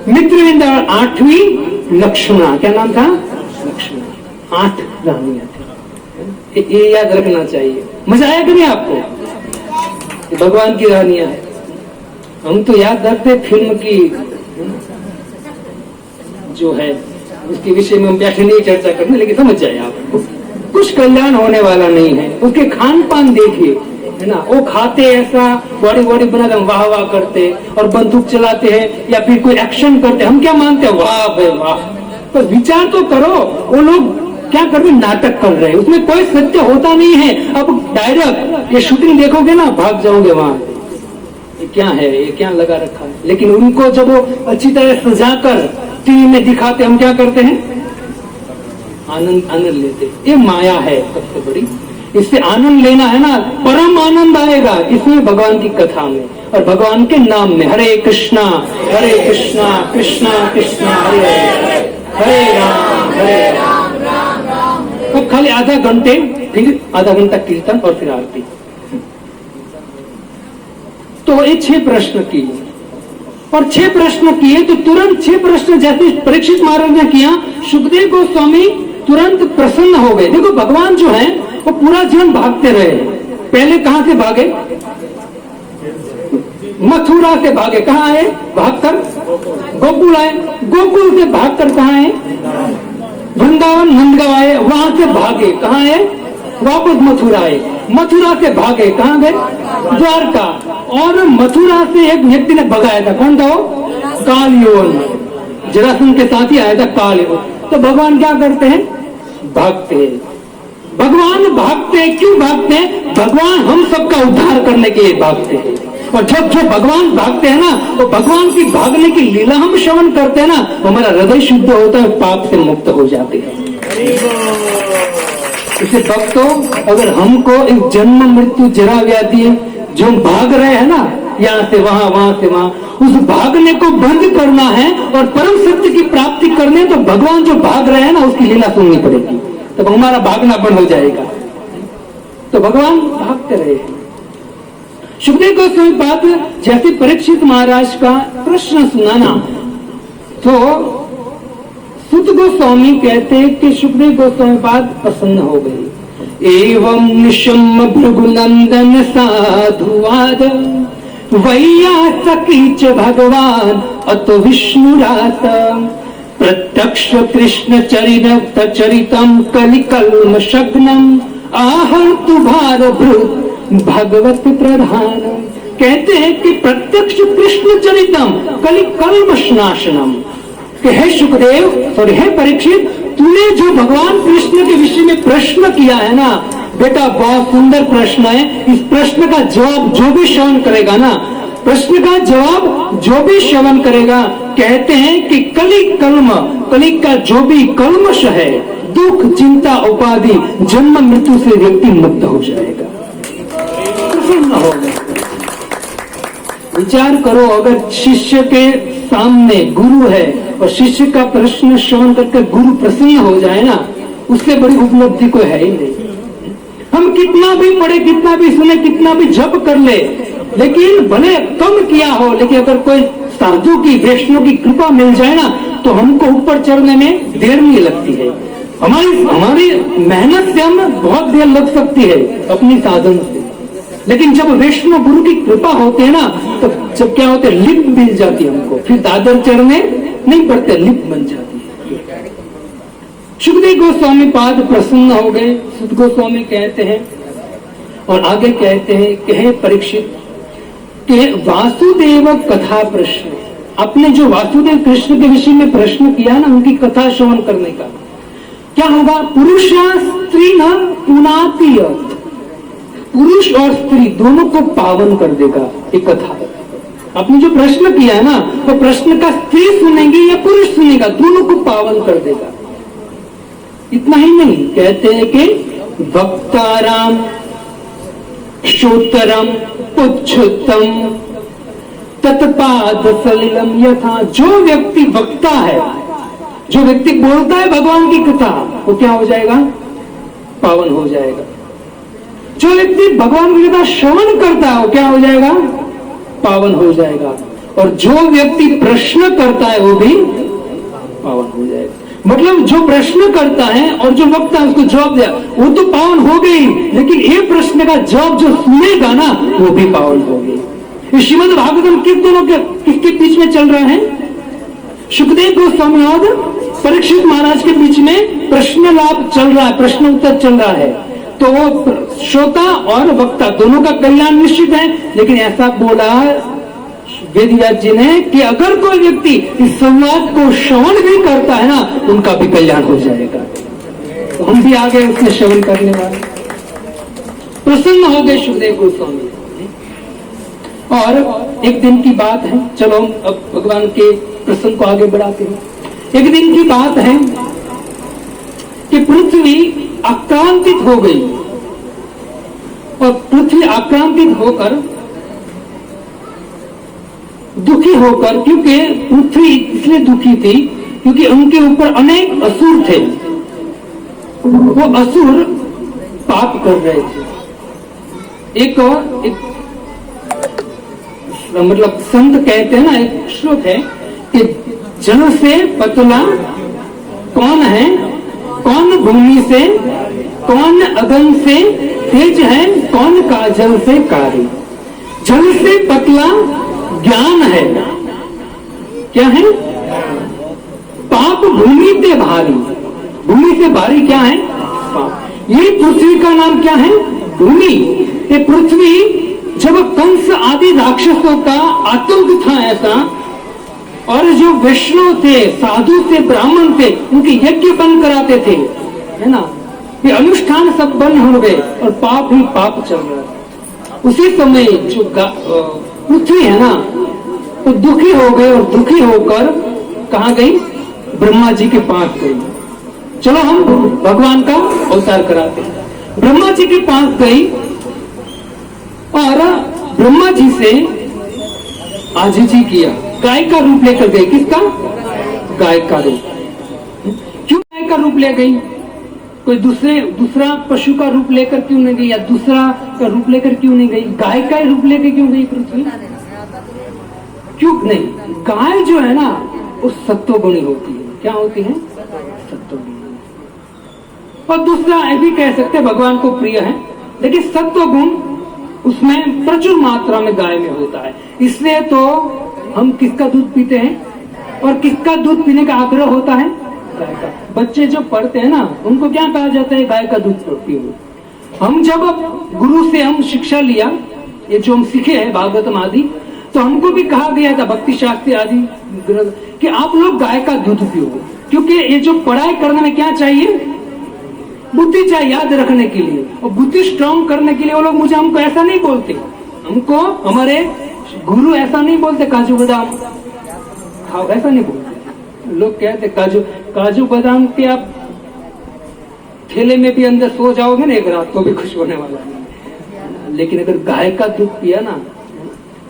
मित्रविंदा, 8वीं लक्ष्मणा। क्या नाम था? लक्ष्मणा। 8 रानियां थी, ये याद रखना चाहिए। मजा आया कि नहीं आपको? भगवान की रानियां है। हम तो याद रखते फिल्म की जो है उसके विषय में हम बैठे नहीं चर्चा करने, लेकिन समझ जाए आप, कुछ कल्याण होने वाला नहीं है। उसके खान पान देखिए, है ना, वो खाते ऐसा, बॉडी बॉडी बना वाह वाह करते और बंदूक चलाते हैं या फिर कोई एक्शन करते, हम क्या मानते हैं? वाह भाई वाह। तो विचार तो करो, वो लोग क्या कर रहे? नाटक कर रहे हैं, उसमें कोई सत्य होता नहीं है। अब डायरेक्ट ये शूटिंग देखोगे ना, भाग जाओगे वहां, ये क्या है, ये क्या लगा रखा है। लेकिन उनको जब वो अच्छी तरह सजाकर टीवी में दिखाते, हम क्या करते हैं? आनंद लेते। ये माया है सबसे बड़ी, इससे आनंद लेना है ना, परम आनंद आएगा इसमें, भगवान की कथा में और भगवान के नाम में। हरे कृष्णा कृष्णा कृष्णा हरे हरे, हरे राम अब खाली आधा घंटे, फिर आधा घंटा कीर्तन और फिर आरती। तो ये 6 प्रश्न किए और 6 प्रश्न किए तो तुरंत 6 प्रश्न जैसे परीक्षित महाराज ने किया, सुखदेव गोस्वामी तुरंत प्रसन्न हो गए। देखो भगवान जो है वो पूरा जीवन भागते रहे। पहले कहां से भागे? मथुरा से भागे। कहां आए? भागकर गोकुल आए। गोकुल से भागकर कहां आए? वृंदावन नंदगांव आए। वहां से भागे कहां आए? वापस मथुरा आए। मथुरा से भागे कहां गए? द्वारका। और मथुरा से एक व्यक्ति ने भगाया था, कौन था वो? कालयोन। जरासंध के साथ ही आया था कालयोन। तो भगवान क्या करते हैं? भागते हैं। भगवान भागते हैं। क्यों भागते हैं? भगवान हम सबका उद्धार करने के लिए भागते हैं। और जब भगवान भागते हैं ना, तो भगवान की भागने की लीला हम श्रवण करते हैं ना, तो हमारा हृदय शुद्ध होता है, पाप से मुक्त हो जाते हैं। इसे भक्तों, अगर हमको एक जन्म मृत्यु जरा व्याधि है, जो हम भाग रहे हैं ना, यहाँ से वहां, वहां से वहां, उस भागने को बंद करना है और परम सत्य की प्राप्ति करने, तो भगवान जो भाग रहे हैं ना, उसकी लीला सुननी पड़ेगी, तब हमारा भागना बंद हो जाएगा। तो भगवान भागते रहे। सुखदेव गोस्वामी बात जैसे परीक्षित महाराज का प्रश्न सुनाना, तो सुत गोस्वामी कहते कि सुखदेव गोस्वामी बात प्रसन्न हो गई। एवं निशम्य भृगुनंदन साधुवाद वैयासकीच भगवान अतो विष्णुरात प्रत्यक्ष कृष्ण चरितम कलिकल्म शग्नम आहर्तु भारभृत भगवत प्रधान। कहते हैं कि प्रत्यक्ष कृष्ण चरितम कलिकल्म नाशनम, कि हे सुखदेव, सॉरी हे परीक्षित, तूने जो भगवान कृष्ण के विषय में प्रश्न किया है ना बेटा, बहुत सुंदर प्रश्न है। इस प्रश्न का जवाब जो भी श्रवण करेगा ना, प्रश्न का जवाब जो भी श्रवण करेगा, कहते हैं कि कली का जो भी कल्मश है, दुख चिंता उपाधि जन्म मृत्यु से व्यक्ति मुक्त हो जाएगा, प्रसन्न होगा। विचार करो, अगर शिष्य के सामने गुरु है और शिष्य का प्रश्न श्रवण करके गुरु प्रसन्न हो जाए ना, उससे बड़ी उपलब्धि कोई है ही नहीं। हम कितना भी पढ़े, कितना भी सुने, कितना भी जप कर ले, लेकिन भले कम किया हो, लेकिन अगर कोई साधु की, वैष्णव की कृपा मिल जाए ना, तो हमको ऊपर चढ़ने में देर नहीं लगती है। हमारी मेहनत से हम बहुत देर लग सकती है अपनी साधन से, लेकिन जब वैष्णव गुरु की कृपा होती है ना, तो जब क्या होते है, लिप मिल जाती है हमको, फिर दादर चढ़ने नहीं पड़ते, लिप बन जाती है। सुखदेव गोस्वामी पाद प्रसन्न हो गए। सुध गोस्वामी कहते हैं और आगे कहते हैं कि हे परीक्षित, कि वासुदेव कथा प्रश्न, आपने जो वासुदेव कृष्ण के विषय में प्रश्न किया ना, उनकी कथा श्रवण करने का क्या होगा? पुरुष स्त्री न पुनाति, पुरुष और स्त्री दोनों को पावन कर देगा एक कथा। आपने जो प्रश्न किया है ना, वो प्रश्न का स्त्री सुनेगी या पुरुष सुनेगा, दोनों को पावन कर देगा। इतना ही नहीं, कहते हैं कि वक्ताराम श्रोतरम पुच्छुतम तत्पाद सलिलम यथा, जो व्यक्ति वक्ता है, जो व्यक्ति बोलता है भगवान की कथा, वो क्या हो जाएगा? पावन हो जाएगा। जो व्यक्ति भगवान की कथा श्रवण करता है, वो क्या हो जाएगा? पावन हो जाएगा। और जो व्यक्ति प्रश्न करता है, वो भी पावन हो जाएगा। मतलब जो प्रश्न करता है और जो वक्ता है उसको जवाब दिया, वो तो पावन हो गई, लेकिन ये प्रश्न का जवाब जो सुनेगा ना, वो भी पावन हो गई। श्रीमद् भागवतम किस दोनों के, किसके बीच में चल रहा है? सुखदेव गोस्वामी और परीक्षित महाराज के बीच में प्रश्न लाभ चल रहा है, प्रश्न उत्तर चल रहा है। तो वो श्रोता और वक्ता दोनों का कल्याण निश्चित है, लेकिन ऐसा बोला वेदव्यास जी ने कि अगर कोई व्यक्ति इस संवाद को श्रवण भी करता है ना, उनका भी कल्याण हो जाएगा। तो हम भी आ गए उसमें श्रवण करने वाले, प्रसन्न हो गए सुखदेव गोस्वामी। और एक दिन की बात है, चलो हम अब भगवान के प्रसंग को आगे बढ़ाते हैं। एक दिन की बात है कि पृथ्वी आक्रांतित हो गई, और पृथ्वी आक्रांतित होकर, दुखी होकर, क्योंकि पृथ्वी इसलिए दुखी थी क्योंकि उनके ऊपर अनेक असुर थे। वो असुर पाप कर रहे थे। एक मतलब संत कहते हैं ना, एक श्लोक है कि जल से पतला कौन है, कौन भूमि से, कौन अगन से तेज है, कौन काजल से कारी। जल से पतला ज्ञान है, क्या है? पाप भूमि से भारी, भूमि से भारी क्या है? पाप। ये पृथ्वी का नाम क्या है? भूमि। ये पृथ्वी जब कंस आदि राक्षसों का आतंक था ऐसा, और जो वैष्णव थे, साधु थे, ब्राह्मण थे, उनके यज्ञ बंद कराते थे, है ना, ये अनुष्ठान सब बंद हो गए और पाप ही पाप चल रहा था। उसी समय जो पृथ्वी है ना, तो दुखी हो गए, और दुखी होकर कहाँ गई? ब्रह्मा जी के पास गई। चलो हम भगवान का अवतार कराते हैं। ब्रह्मा जी के पास गई और ब्रह्मा जी से आजीजी किया, गाय का रूप लेकर गई। किसका? गाय का रूप। क्यों गाय का रूप ले गई? कोई दूसरा पशु का रूप लेकर क्यों नहीं गई, या दूसरा का रूप लेकर क्यों नहीं गई? गाय का रूप लेकर क्यों गई पृथ्वी? क्यों नहीं? गाय जो है ना, वो सत्वगुणी होती है। क्या होती है? सत्वगुणी। और दूसरा ये भी कह सकते हैं भगवान को प्रिय है, लेकिन सत्वगुण उसमें प्रचुर मात्रा में गाय में होता है। इसलिए तो हम किसका दूध पीते हैं, और किसका दूध पीने का आग्रह होता है? गाय का। बच्चे जो पढ़ते हैं ना, उनको क्या कहा जाता है? गाय का दूध पियो। हम जब गुरु से हम शिक्षा लिया, ये जो हम सीखे हैं भागवतम आदि, तो हमको भी कहा गया था, भक्ति शास्त्री आदि ग्रंथ, कि आप लोग गाय का दूध पियो। क्योंकि ये जो पढ़ाई करने में क्या चाहिए? बुद्धि चाहिए याद रखने के लिए, और बुद्धि स्ट्रांग करने के लिए वो लोग मुझे हमको ऐसा नहीं बोलते, हमको हमारे गुरु ऐसा नहीं बोलते काजू बादाम खाओ, ऐसा नहीं बोलते। लोग कहते काजू बादाम के आप ठेले में भी अंदर सो जाओगे ना एक रात, तो भी खुश होने वाला नहीं। लेकिन अगर गाय का दूध पिया ना,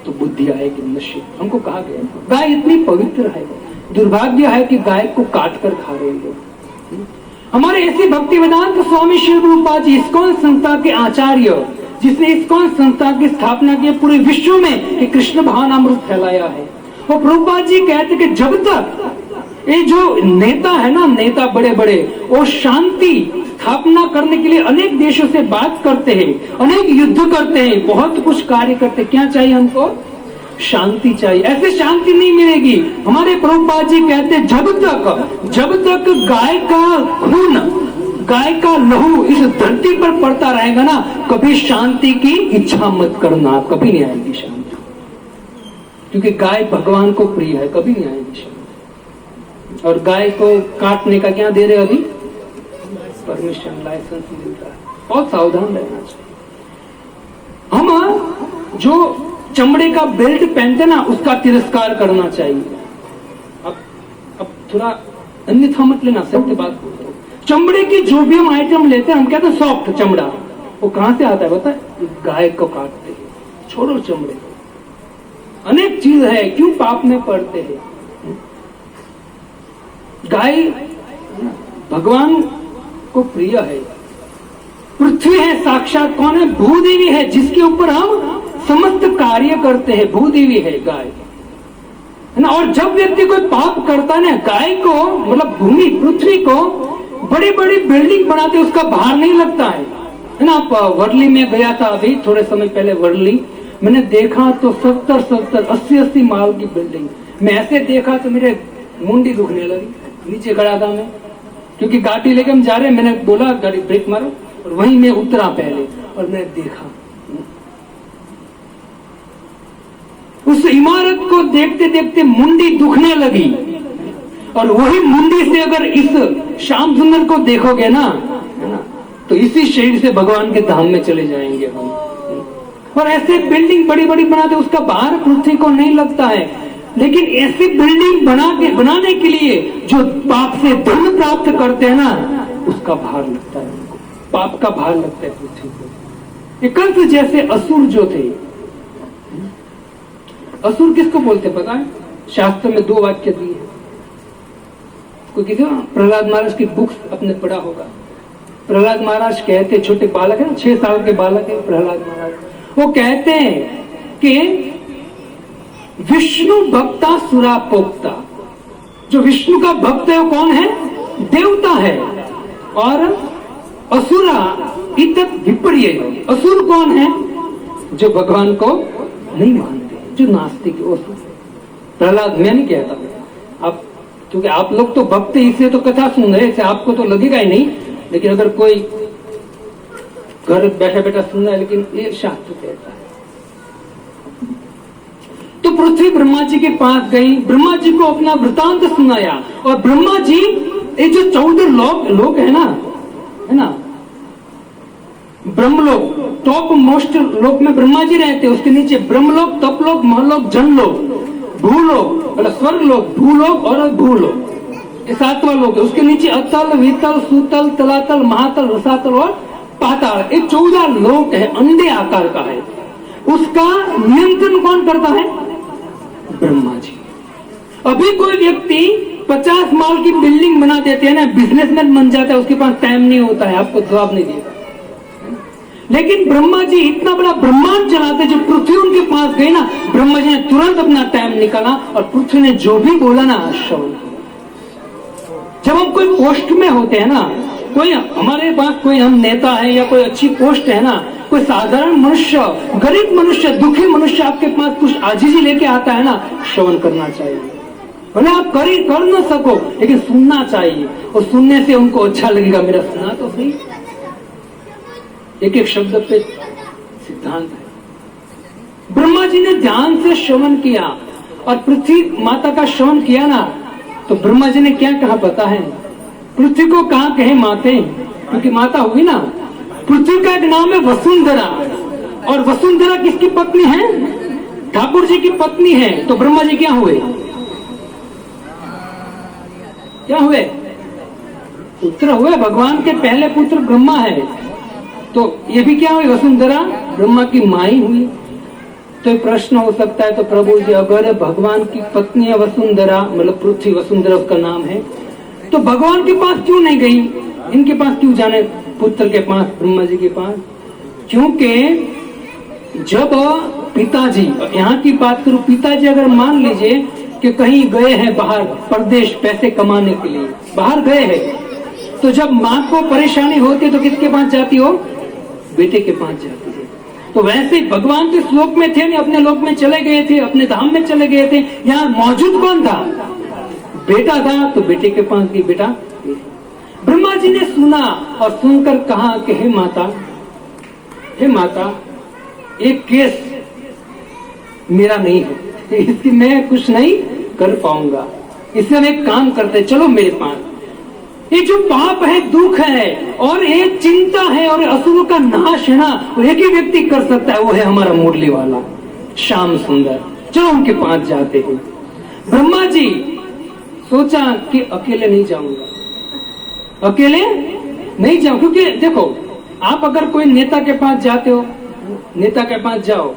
तो बुद्धि आएगी नशे। हमको कहा गया गाय इतनी पवित्र है, दुर्भाग्य है कि गाय को काट कर खा रहे लोग। हमारे ऐसे भक्ति वेदांत स्वामी श्री रूपाल जी इस्कॉन संस्था के आचार्य, जिसने इस्कॉन संस्था की स्थापना की पूरे विश्व में कि कृष्ण भावनामृत फैलाया है, वो प्रभुपाद जी कहते कि जब तक ये जो नेता है ना, नेता बड़े बड़े, वो शांति स्थापना करने के लिए अनेक देशों से बात करते हैं, अनेक युद्ध करते हैं, बहुत कुछ कार्य करते, क्या चाहिए हमको? शांति चाहिए। ऐसे शांति नहीं मिलेगी। हमारे प्रभुपाद जी कहते जब तक गाय का खून, गाय का लहू इस धरती पर पड़ता रहेगा ना, कभी शांति की इच्छा मत करना, कभी नहीं आएगी शांति। क्योंकि गाय भगवान को प्रिय है, कभी नहीं आएगी शांति। और गाय को काटने का क्या दे रहे अभी? परमिशन, लाइसेंस मिलता है। बहुत सावधान रहना चाहिए। हम जो चमड़े का बेल्ट पहनते ना, उसका तिरस्कार करना चाहिए। अब थोड़ा अन्यथा मत लेना, सत्य बात बोलते हो। चमड़े की जो भी हम आइटम लेते हैं, हम कहते हैं सॉफ्ट चमड़ा, वो कहां से आता है बता? गाय को काटते हैं। छोड़ो चमड़े को, अनेक चीज है, क्यों पाप में पड़ते हैं? गाय भगवान को प्रिय है। पृथ्वी है साक्षात कौन है? भूदेवी है, जिसके ऊपर हम समस्त कार्य करते हैं, भूदेवी है गाय, है ना। और जब व्यक्ति कोई पाप करता है ना, गाय को मतलब भूमि पृथ्वी को बड़ी बड़ी बिल्डिंग बनाते, उसका भार नहीं लगता है ना। आप वर्ली में गया था अभी थोड़े समय पहले, वर्ली मैंने देखा तो 70-70, 80-80 माल की बिल्डिंग। मैं ऐसे देखा तो मेरे मुंडी दुखने लगी। नीचे खड़ा था मैं, क्योंकि गाड़ी लेके हम जा रहे हैं। मैंने बोला गाड़ी ब्रेक मारो, और वहीं मैं उतरा पहले, और मैंने देखा उस इमारत को देखते देखते मुंडी दुखने लगी। और वही मुंडी से अगर इस श्याम सुंदर को देखोगे ना, है ना, तो इसी शरीर से भगवान के धाम में चले जाएंगे हम। और ऐसे बिल्डिंग बड़ी बड़ी बनाते, उसका भार पृथ्वी को नहीं लगता है। लेकिन ऐसी बिल्डिंग बनाने के लिए जो पाप से धन प्राप्त करते हैं ना, उसका भार लगता है उनको, पाप का भार लगता है पृथ्वी को। कंस जैसे असुर जो थे, असुर किसको बोलते पता है? शास्त्र में 2 वाक्य दिए। कोई किसी प्रहलाद महाराज की बुक्स अपने पढ़ा होगा। प्रहलाद महाराज कहते, छोटे बालक है ना, 6 साल के बालक है प्रहलाद महाराज, वो कहते हैं कि विष्णु भक्ता सुरा पोक्ता। जो विष्णु का भक्त है वो कौन है? देवता है। और असुरा इतत विपर्य। असुर कौन है? जो भगवान को नहीं मानते, जो नास्तिक है। प्रहलाद मैं नहीं कहता आप, क्योंकि आप लोग तो भक्त, इसलिए तो कथा सुन रहे हैं, आपको तो लगेगा ही नहीं। लेकिन अगर कोई घर बैठा बैठा सुन रहा है, लेकिन ये शास्त्र कहता है। तो पृथ्वी ब्रह्मा जी के पास गई, ब्रह्मा जी को अपना वृतांत सुनाया। और ब्रह्मा जी, ये जो 14 लोक है ना, ब्रह्मलोक, टॉप मोस्ट लोक में ब्रह्मा जी रहते, उसके नीचे ब्रह्मलोक, तपलोक, महलोक, जनलोक, भूलोक, मतलब स्वर्ग लोक, भूलोक और भूलोक, ये 7वां लोक है। उसके नीचे अतल, वितल, सुतल, तलातल, महातल, रसातल और पाताल, ये 14 लोक है, अंडे आकार का है। उसका नियंत्रण कौन करता है? ब्रह्मा जी। अभी कोई व्यक्ति 50 माल की बिल्डिंग बना देते हैं ना, बिजनेसमैन बन जाता है, उसके पास टाइम नहीं होता है, आपको जवाब नहीं देगा। लेकिन ब्रह्मा जी इतना बड़ा ब्रह्मांड चलाते, जो पृथ्वी उनके पास गई ना, ब्रह्मा जी ने तुरंत अपना टाइम निकाला और पृथ्वी ने जो भी बोला ना, श्रवण। जब हम कोई पोस्ट में होते हैं ना, कोई हमारे पास कोई हम नेता है या कोई अच्छी पोस्ट है ना, कोई साधारण मनुष्य, गरीब मनुष्य, दुखी मनुष्य आपके पास कुछ आजीजी लेके आता है ना, श्रवण करना चाहिए। भले आप कर न सको, लेकिन सुनना चाहिए। और सुनने से उनको अच्छा लगेगा, मेरा सुना तो सही। एक एक शब्द पे सिद्धांत है। ब्रह्मा जी ने ध्यान से श्रवण किया और पृथ्वी माता का श्रवण किया ना, तो ब्रह्मा जी ने क्या कहा पता है? पृथ्वी को कहा कहे माते, क्योंकि माता हुई ना। पृथ्वी का एक नाम है वसुंधरा, और वसुंधरा किसकी पत्नी है? ठाकुर जी की पत्नी है। तो ब्रह्मा जी क्या हुए? क्या हुए? पुत्र हुए। भगवान के पहले पुत्र ब्रह्मा है, तो ये भी क्या हुई? वसुंधरा ब्रह्मा की माई हुई। तो एक प्रश्न हो सकता है, तो प्रभु जी अगर भगवान की पत्नी है वसुंधरा, मतलब पृथ्वी वसुंधरा उसका नाम है, तो भगवान के पास क्यों नहीं गई, इनके पास क्यों जाने, पुत्र के पास, ब्रह्मा जी के पास? क्योंकि जब पिताजी, यहाँ की बात करूं, पिताजी अगर मान लीजिए कि कहीं गए हैं बाहर परदेश पैसे कमाने के लिए, बाहर गए हैं, तो जब माँ को परेशानी होती है तो किसके पास जाती हो? बेटे के पास जाती है। तो वैसे ही भगवान तो इस लोक में थे नहीं, अपने लोक में चले गए थे, अपने धाम में चले गए थे, यहाँ मौजूद कौन था? बेटा था, तो बेटे के पास गई, बेटा। ब्रह्मा जी ने सुना और सुनकर कहा कि हे माता, हे माता, एक केस मेरा नहीं है, इसकी मैं कुछ नहीं कर पाऊंगा, इससे हम एक काम करते, चलो मेरे पास। ये जो पाप है, दुख है और ये चिंता है और असुरों का नाश है ना, वो एक ही व्यक्ति कर सकता है, वो है हमारा मुरली वाला श्याम सुंदर। चलो उनके पास जाते हैं। ब्रह्मा जी सोचा कि अकेले नहीं जाऊंगा, अकेले नहीं जाऊं, क्योंकि देखो, आप अगर कोई नेता के पास जाते हो, नेता के पास जाओ,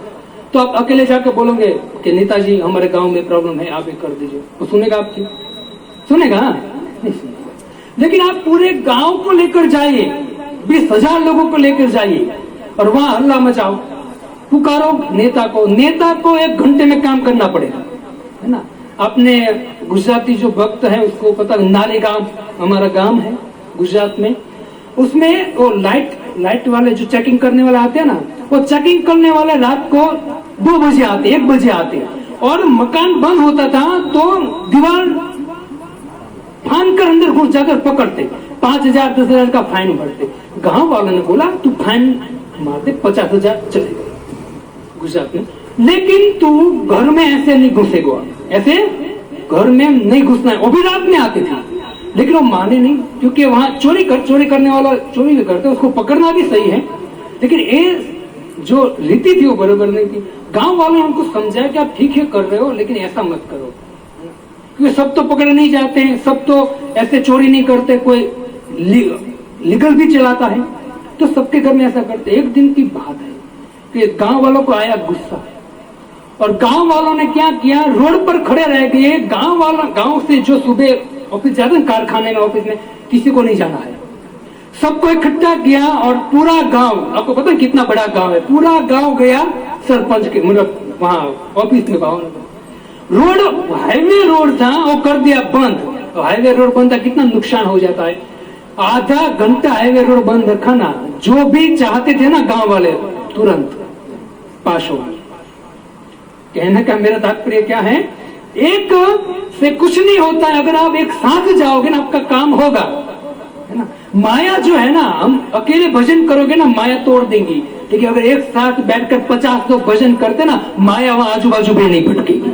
तो आप अकेले जाकर बोलोगे कि नेताजी हमारे गांव में प्रॉब्लम है, आप ये कर दीजिए, वो सुनेगा आपकी? सुनेगा नहीं सुनेगा। लेकिन आप पूरे गांव को लेकर जाइए, 20,000 लोगों को लेकर जाइए और वहां हल्ला मचाओ, पुकारो नेता को, नेता को 1 घंटे में काम करना पड़ेगा, है ना। अपने गुजराती जो भक्त है उसको पता, नारेगाम हमारा गांव है गुजरात में, उसमें वो लाइट वाले जो चेकिंग करने वाले आते हैं ना, वो चेकिंग करने वाले रात को 2 बजे आते, 1 बजे आते, और मकान बंद होता था तो दीवार फान कर अंदर घुस जाकर पकड़ते, 5,000 10,000 का फाइन भरते। गांव वालों ने बोला तू फाइन मार दे, 50,000 चलेगा गुजरात में, लेकिन तू घर में ऐसे नहीं घुसेगा, ऐसे घर में नहीं घुसना है। वो भी रात में आते थे, लेकिन वो माने नहीं, क्योंकि वहां चोरी करने वाला चोरी भी करते, उसको पकड़ना भी सही है, लेकिन ये जो रीति थी वो बराबर नहीं थी। गांव वालों ने उनको समझाया कि आप ठीक है कर रहे हो, लेकिन ऐसा मत करो, क्योंकि सब तो पकड़े नहीं जाते हैं, सब तो ऐसे चोरी नहीं करते, कोई लीगल भी चलाता है, तो सबके घर में ऐसा करते। एक दिन की बात है कि गांव वालों को आया गुस्सा, और गांव वालों ने क्या किया, रोड पर खड़े रह गए। गांव से जो सुबह ऑफिस जाते हैं, कारखाने में, ऑफिस में, किसी को नहीं जाना है, सबको इकट्ठा किया और पूरा गांव, आपको पता है कितना बड़ा गांव है, पूरा गांव गया सरपंच के, मतलब वहां ऑफिस में, रोड हाईवे रोड था, वो कर दिया बंद। तो हाईवे रोड बंद था, कितना नुकसान हो जाता है। आधा घंटा हाईवे रोड बंद रखा ना, जो भी चाहते थे ना गांव वाले तुरंत पास हो। कहने का मेरा तात्पर्य क्या है, एक से कुछ नहीं होता है, अगर आप एक साथ जाओगे ना आपका काम होगा, है ना। माया जो है ना, हम अकेले भजन करोगे ना माया तोड़ देंगी, लेकिन अगर एक साथ बैठकर 50 लोग भजन करते ना, माया वहां आजू बाजू भी नहीं भटकेगी।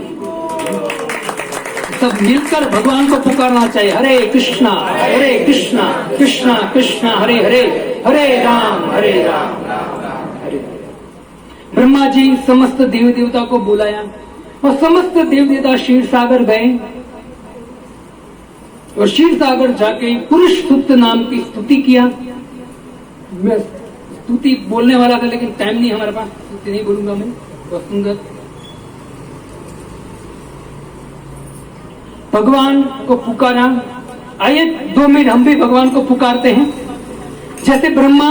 सब मिलकर भगवान को पुकारना चाहिए, हरे कृष्णा कृष्णा कृष्णा हरे हरे, हरे राम हरे हरे। ब्रह्मा जी समस्त देवी देवता को बुलाया और समस्त देवी देवता क्षीर सागर गए, और क्षीर सागर जाके पुरुष सूक्त नाम की स्तुति किया। मैं स्तुति बोलने वाला था, लेकिन टाइम नहीं हमारे पास, स्तुति नहीं बोलूंगा मैं, बहुत सुंदर। भगवान को पुकारा। आइए 2 मिनट हम भी भगवान को पुकारते हैं, जैसे ब्रह्मा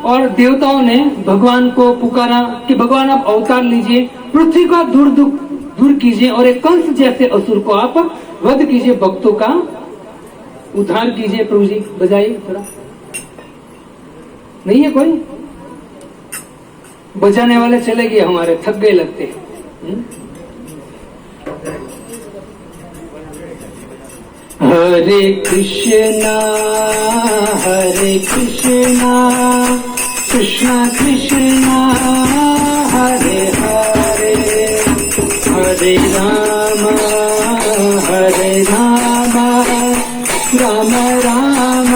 और देवताओं ने भगवान को पुकारा कि भगवान आप अवतार लीजिए, पृथ्वी का दूर कीजिए, और एक कंस जैसे असुर को आप वध कीजिए, भक्तों का उद्धार कीजिए। प्रभु जी बजाइए थोड़ा, नहीं है कोई बजाने वाले, चले गए हमारे, थक गए लगते हैं। हरे कृष्णा कृष्णा कृष्णा हरे हरे, हरे राम राम राम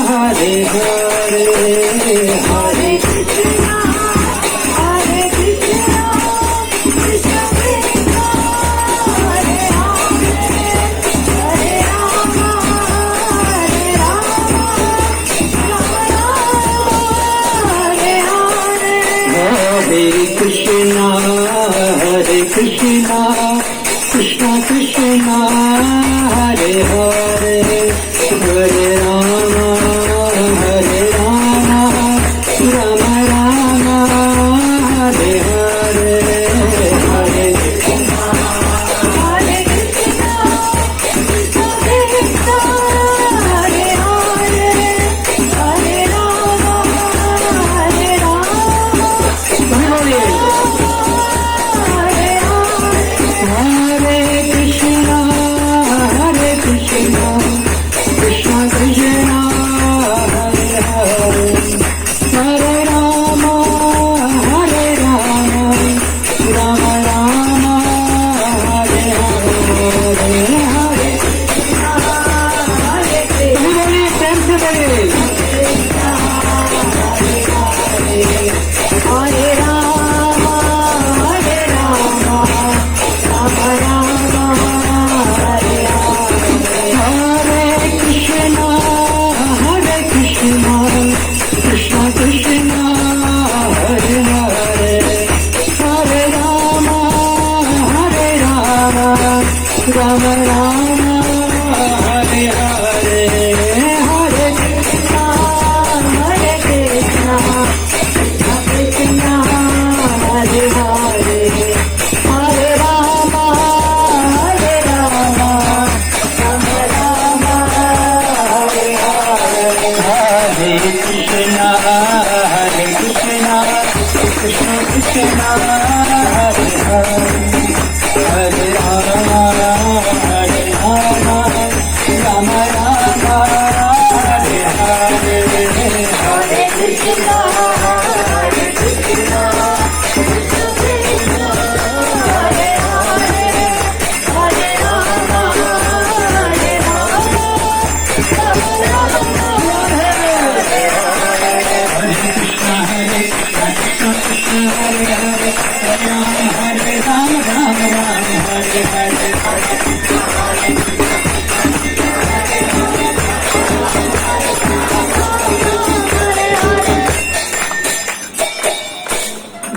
हरे हरे, हरे कृष्णा कृष्णा कृष्णा हरे हरे, हरे राम राम हरे हरे, हरे कृष्णा कृष्णा कृष्णा कृष्णा हरे हरे हरे राम राम राम हरे हरे हरे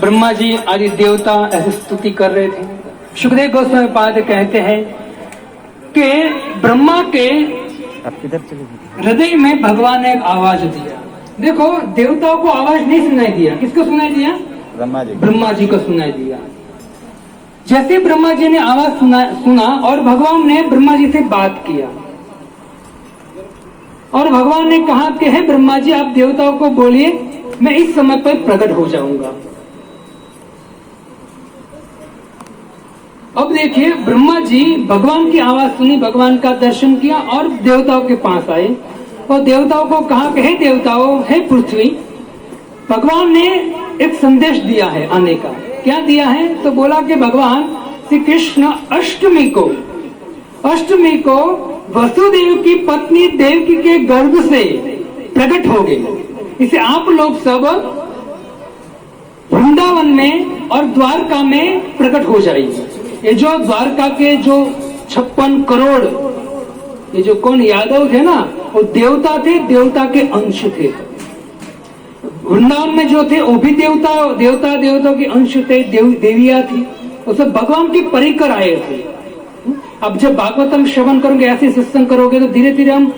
ब्रह्मा जी आदि देवता ऐसे स्तुति कर रहे थे। सुखदेव गोस्वामी पाद कहते हैं कि ब्रह्मा के हृदय में भगवान ने एक आवाज दिया। देखो, देवताओं को आवाज नहीं सुनाई दिया, किसको सुनाई दिया? ब्रह्मा जी को सुनाई दिया। जैसे ब्रह्मा जी ने आवाज सुना और भगवान ने ब्रह्मा जी से बात किया और भगवान ने कहा कि हे ब्रह्मा जी, आप देवताओं को बोलिए, मैं इस समय पर प्रकट हो जाऊंगा। अब देखिए, ब्रह्मा जी भगवान की आवाज सुनी, भगवान का दर्शन किया और देवताओं के पास आए और देवताओं को कहा कि हे देवताओं, हे पृथ्वी, भगवान ने एक संदेश दिया है आने का। क्या दिया है? तो बोला कि भगवान श्री कृष्ण अष्टमी को वसुदेव की पत्नी देवकी के गर्भ से प्रकट हो गए। इसे आप लोग सब वृंदावन में और द्वारका में प्रकट हो जाएंगे। ये जो द्वारका के जो 56 करोड़ ये जो कौन यादव थे ना, वो देवता थे, देवता के अंश थे। वृंदावन में जो थे वो भी देवता के अंश थे, देविया थी, वो सब भगवान की परिकर आए थे। अब जब भागवतम श्रवण करोगे, ऐसे सत्संग करोगे, तो धीरे धीरे हम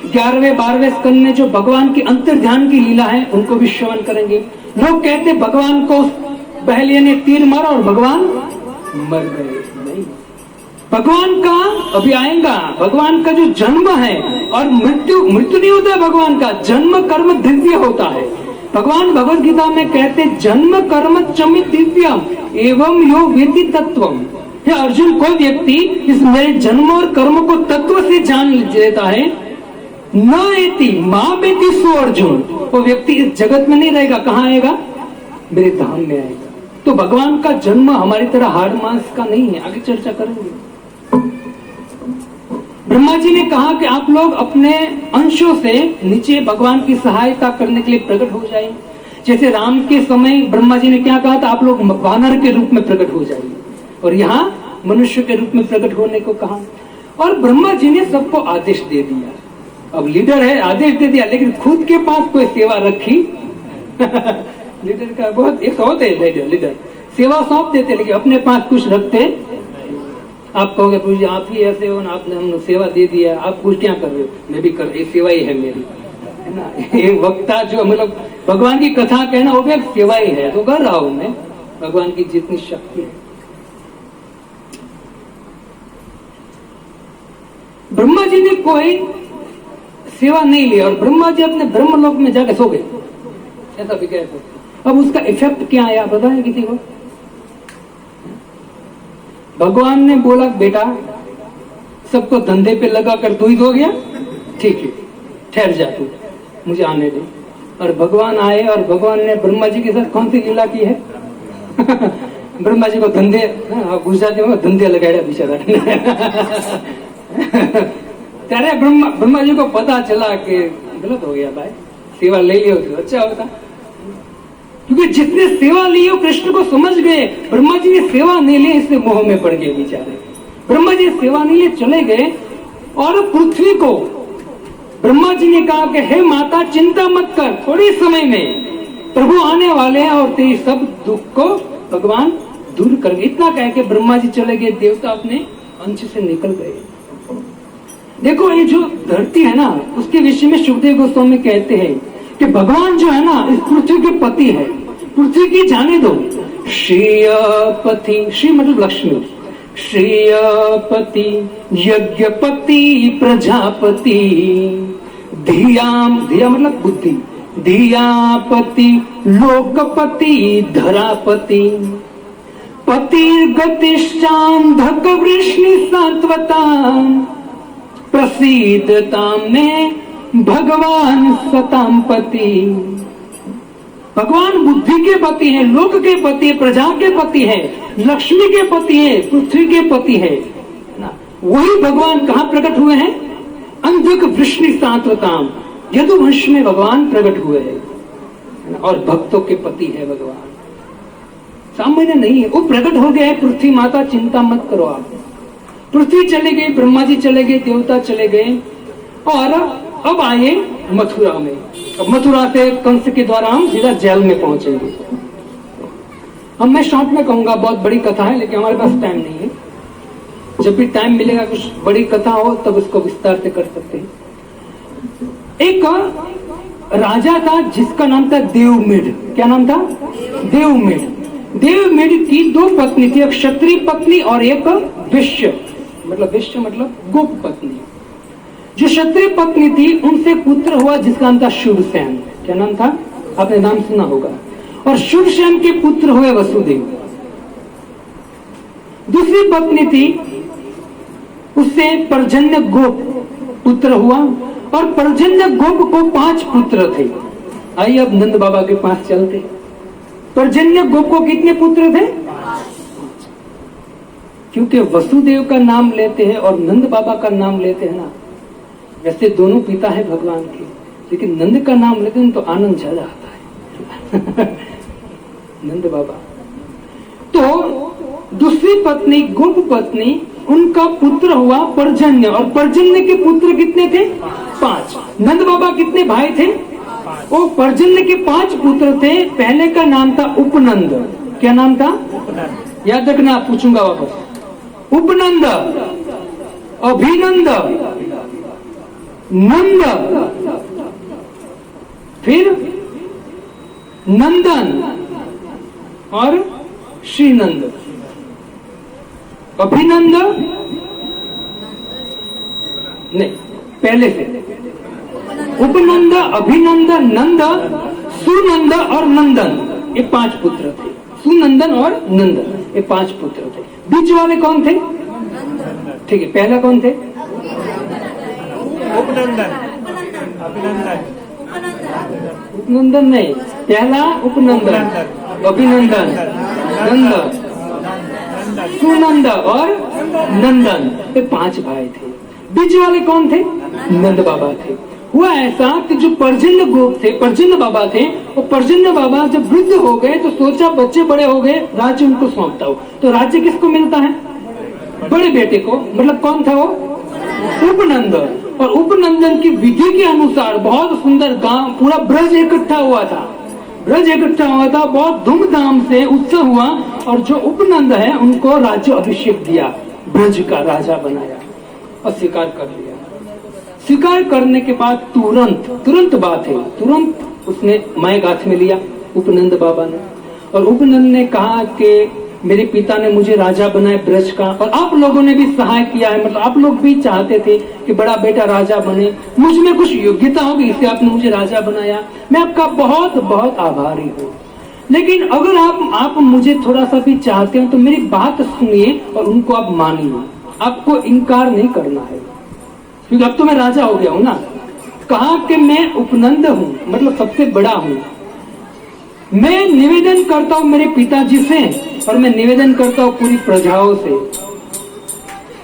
11वें 12वें स्कंद में जो भगवान की अंतर ध्यान की लीला है उनको भी श्रवण करेंगे। लोग कहते भगवान को बहलिया ने तीर मारा और भगवान मर गए। नहीं, भगवान का अभी आएगा। भगवान का जो जन्म है और मृत्यु नहीं होता है, भगवान का जन्म कर्म दिव्य होता है। भगवान भगवद गीता में कहते जन्म कर्म चमि दिव्यम एवं यो वेति तत्वम। हे अर्जुन, कोई व्यक्ति इस मेरे जन्म और कर्म को तत्व से जान लेता है, न एति मां बेति सो अर्जुन, वो व्यक्ति इस जगत में नहीं रहेगा। कहाँ आएगा? मेरे धाम में आएगा। तो भगवान का जन्म हमारी तरह हाड़ मांस का नहीं है। आगे चर्चा करेंगे। ब्रह्मा जी ने कहा कि आप लोग अपने अंशों से नीचे भगवान की सहायता करने के लिए प्रकट हो जाएं। जैसे राम के समय ब्रह्मा जी ने क्या कहा था? आप लोग वानर के रूप में प्रकट हो जाइए, और यहाँ मनुष्य के रूप में प्रकट होने को कहा। और ब्रह्मा जी ने सबको आदेश दे दिया। अब लीडर है, आदेश दे दिया, लेकिन खुद के पास कोई सेवा रखी लीडर का बहुत एक होते हैं लीडर, सेवा सौंप देते, लेकिन अपने पास कुछ रखते। आप कहोगे प्रभु जी आप ही ऐसे हो ना, आपने हमने सेवा दे दिया, आप कुछ क्या कर रहे हो? मैं भी कर, ये सेवा ही है मेरी, है ना। ये वक्ता जो मतलब भगवान की कथा कहना वो भी एक सेवा ही है, तो कर रहा हूं मैं भगवान की जितनी शक्ति है। ब्रह्मा जी ने कोई सेवा नहीं लिया और ब्रह्मा जी अपने ब्रह्मलोक में जाके सो गए, ऐसा भी कह सकते। अब उसका इफेक्ट क्या आया बताए किसी को? भगवान ने बोला बेटा सबको धंधे पे लगा कर तू ही हो गया, ठीक है ठहर जा तू, मुझे आने दे। और भगवान आए और भगवान ने ब्रह्मा जी के साथ कौन सी लीला की है? ब्रह्मा जी को धंधे, गुजराती में धंधे लगाया बेचारा। ત્યારે ब्रह्मा जी को पता चला कि गलत हो गया भाई, सेवा ले लियो तो अच्छा होता, क्योंकि जिसने सेवा ली वो कृष्ण को समझ गए। ब्रह्मा जी ने सेवा नहीं ली इसलिए मोह में पड़ गए बेचारे। ब्रह्मा जी सेवा नहीं लिए चले गए और पृथ्वी को ब्रह्मा जी ने कहा कि हे माता चिंता मत कर, थोड़ी समय में प्रभु आने वाले हैं और तेरी सब दुख को भगवान दूर कर गए। इतना कह के ब्रह्मा जी चले गए, देवता अपने अंश से निकल गए। देखो ये जो धरती है ना, उसके विषय में सुखदेव गोस्वामी कहते हैं कि भगवान जो है ना इस पृथ्वी के पति है, पृथ्वी की जाने दो। श्रेयपति, श्री मतलब लक्ष्मी, श्रेयपति यज्ञपति प्रजापति, धियाम, धिया मतलब बुद्धि, धियापति लोकपति धरापति, पतिर्गतिश्चान्धक वृष्णि सात्वता, प्रसीदताम में भगवान सताम पति। भगवान बुद्धि के पति है, लोक के पति है, प्रजा के पति है, लक्ष्मी के पति है, पृथ्वी के पति है ना। वही भगवान कहाँ प्रकट हुए हैं? अंधक वृष्णि सात्वताम, यदुवंश में भगवान प्रकट हुए हैं और भक्तों के पति है भगवान, सामान्य नहीं है। वो प्रकट हो गया है पृथ्वी माता, चिंता मत करो आप। पृथ्वी चले गए, ब्रह्मा जी चले गए, देवता चले गए और अब आए मथुरा में। अब मथुरा से कंस के द्वारा हम सीधा जेल में पहुंचेंगे। अब मैं शॉर्ट में कहूंगा, बहुत बड़ी कथा है लेकिन हमारे पास टाइम नहीं है। जब भी टाइम मिलेगा कुछ बड़ी कथा हो तब उसको विस्तार से कर सकते हैं। एक राजा था जिसका नाम था देवमिड। क्या नाम था? देवमिड। देवमिड की दो पत्नी थी, एक क्षत्रिय पत्नी और एक वैश्य मतलब गोप पत्नी। जो क्षत्रिय पत्नी थी उनसे पुत्र हुआ जिसका नाम था शुभसेन। क्या नाम था? आपने नाम सुना होगा। और शुभसेन के पुत्र हुए वसुदेव। दूसरी पत्नी थी, उससे पर्जन्य गोप पुत्र हुआ और पर्जन्य गोप को 5 पुत्र थे। आइए अब नंद बाबा के पास चलते। पर्जन्य गोप को कितने पुत्र थे? क्योंकि वसुदेव का नाम लेते हैं और नंद बाबा का नाम लेते हैं ना, वैसे दोनों पिता है भगवान के, लेकिन नंद का नाम लेते हैं तो आनंद ज्यादा आता है। नंद बाबा। तो दूसरी पत्नी गोप पत्नी, उनका पुत्र हुआ पर्जन्य और पर्जन्य के पुत्र कितने थे? 5। नंद बाबा कितने भाई थे? वो पर्जन्य के 5 पुत्र थे। पहले का नाम था उपनंद। क्या नाम था? याद रखना, पूछूंगा वापस। उपनंद, अभिनंद, नंद, फिर नंदन और श्रीनंद। अभिनंद नहीं, पहले से उपनंद, अभिनंद, नंद, सुनंद और नंदन, ये 5 पुत्र थे। सुनंदन और नंदन, ये 5 पुत्र थे। बीच वाले कौन थे? ठीक है, पहला कौन थे? उपनंदन नहीं, पहला उपनंदन, अभिनंदन, नंद, सुनंद और नंदन, ये 5 भाई थे। बीच वाले कौन थे? नंद बाबा थे। हुआ ऐसा कि जो पर्जन्य गोप थे, पर्जन्य बाबा थे, वो पर्जन्य बाबा जब वृद्ध हो गए तो सोचा बच्चे बड़े हो गए, राज्य उनको सौंपता हो। तो राज्य किसको मिलता है? बड़े बेटे को। मतलब कौन था वो? उपनंद। और उपनंदन की विधि के अनुसार बहुत सुंदर गांव, पूरा ब्रज इकट्ठा हुआ था। ब्रज इकट्ठा हुआ था, बहुत धूमधाम से उत्सव हुआ और जो उपनंद है उनको राज्य अभिषेक दिया, ब्रज का राजा बनाया और स्वीकार कर लिया। स्वीकार करने के बाद तुरंत बात है, तुरंत उसने माइक हाथ में लिया उपनंद बाबा ने, और उपनंद ने कहा कि मेरे पिता ने मुझे राजा बनाया ब्रज का, और आप लोगों ने भी सहाय किया है, मतलब आप लोग भी चाहते थे कि बड़ा बेटा राजा बने, मुझ में कुछ योग्यता होगी इसलिए आपने मुझे राजा बनाया, मैं आपका बहुत बहुत आभारी हूँ। लेकिन अगर आप मुझे थोड़ा सा भी चाहते हो तो मेरी बात सुनिए और उनको आप मानिए, आपको इनकार नहीं करना है, क्योंकि अब तो मैं राजा हो गया हूं ना। कहा कि मैं उपनंद हूँ, मतलब सबसे बड़ा हूँ, मैं निवेदन करता हूँ मेरे पिताजी से और मैं निवेदन करता हूँ पूरी प्रजाओं से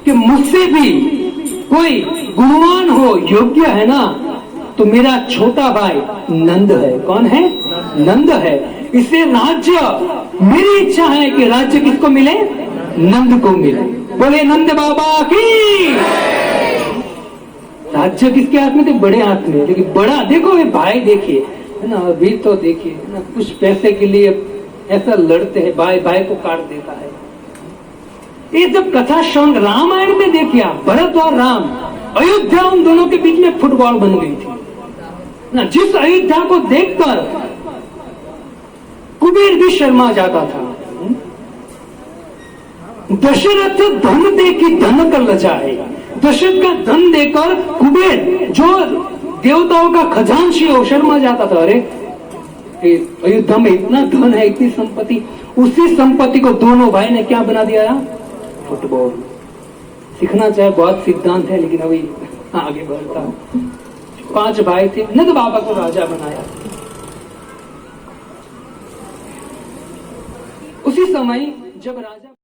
कि मुझसे भी कोई गुणवान हो, योग्य है ना, तो मेरा छोटा भाई नंद है। कौन है? नंद है। इससे राज्य, मेरी इच्छा है कि राज्य किसको मिले? नंद को मिले। बोले नंद बाबा की। राज्य किसके हाथ में थे? बड़े हाथ में। लेकिन बड़ा देखो, ये भाई देखिए है ना, अभी तो देखिए ना, कुछ पैसे के लिए ऐसा लड़ते हैं, भाई भाई को काट देता है। ये जब कथा श्रवण रामायण में देखिए आप, भरत और राम, अयोध्या उन दोनों के बीच में फुटबॉल बन गई थी ना। जिस अयोध्या को देखकर कुबेर भी शर्मा जाता था। दशरथ धन दे की धन कर लजाए। दशरथ का धन देकर कुबेर, जो देवताओं का खजांची हो, शर्मा जाता था। अरे अयोध्या में इतना धन है, इतनी संपत्ति, उसी संपत्ति को दोनों भाई ने क्या बना दिया? फुटबॉल। सीखना चाहे बहुत सिद्धांत है, लेकिन अभी आगे बढ़ता हूं। 5 भाई थे, नंद बाबा को राजा बनाया। उसी समय जब राजा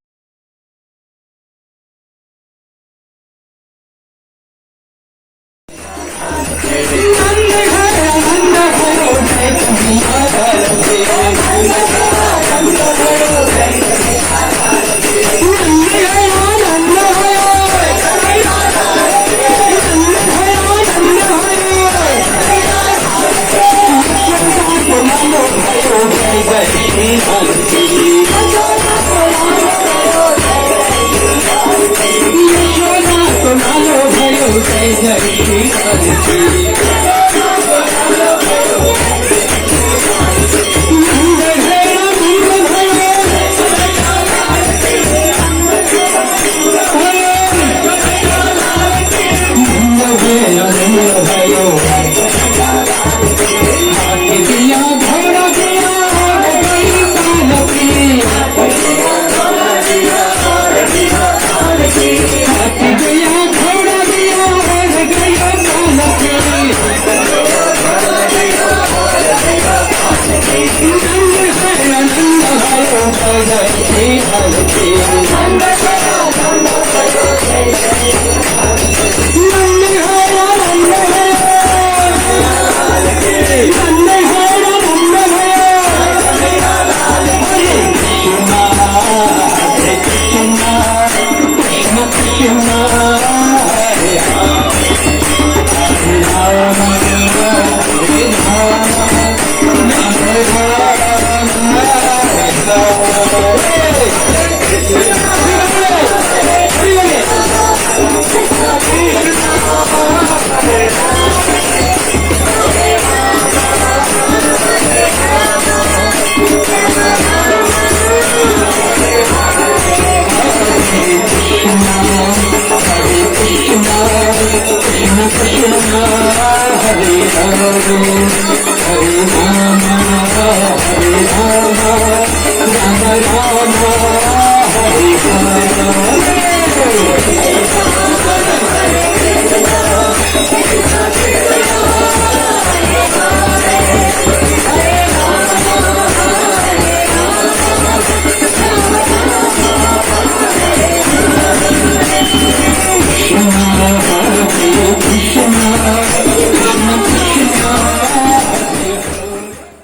Hare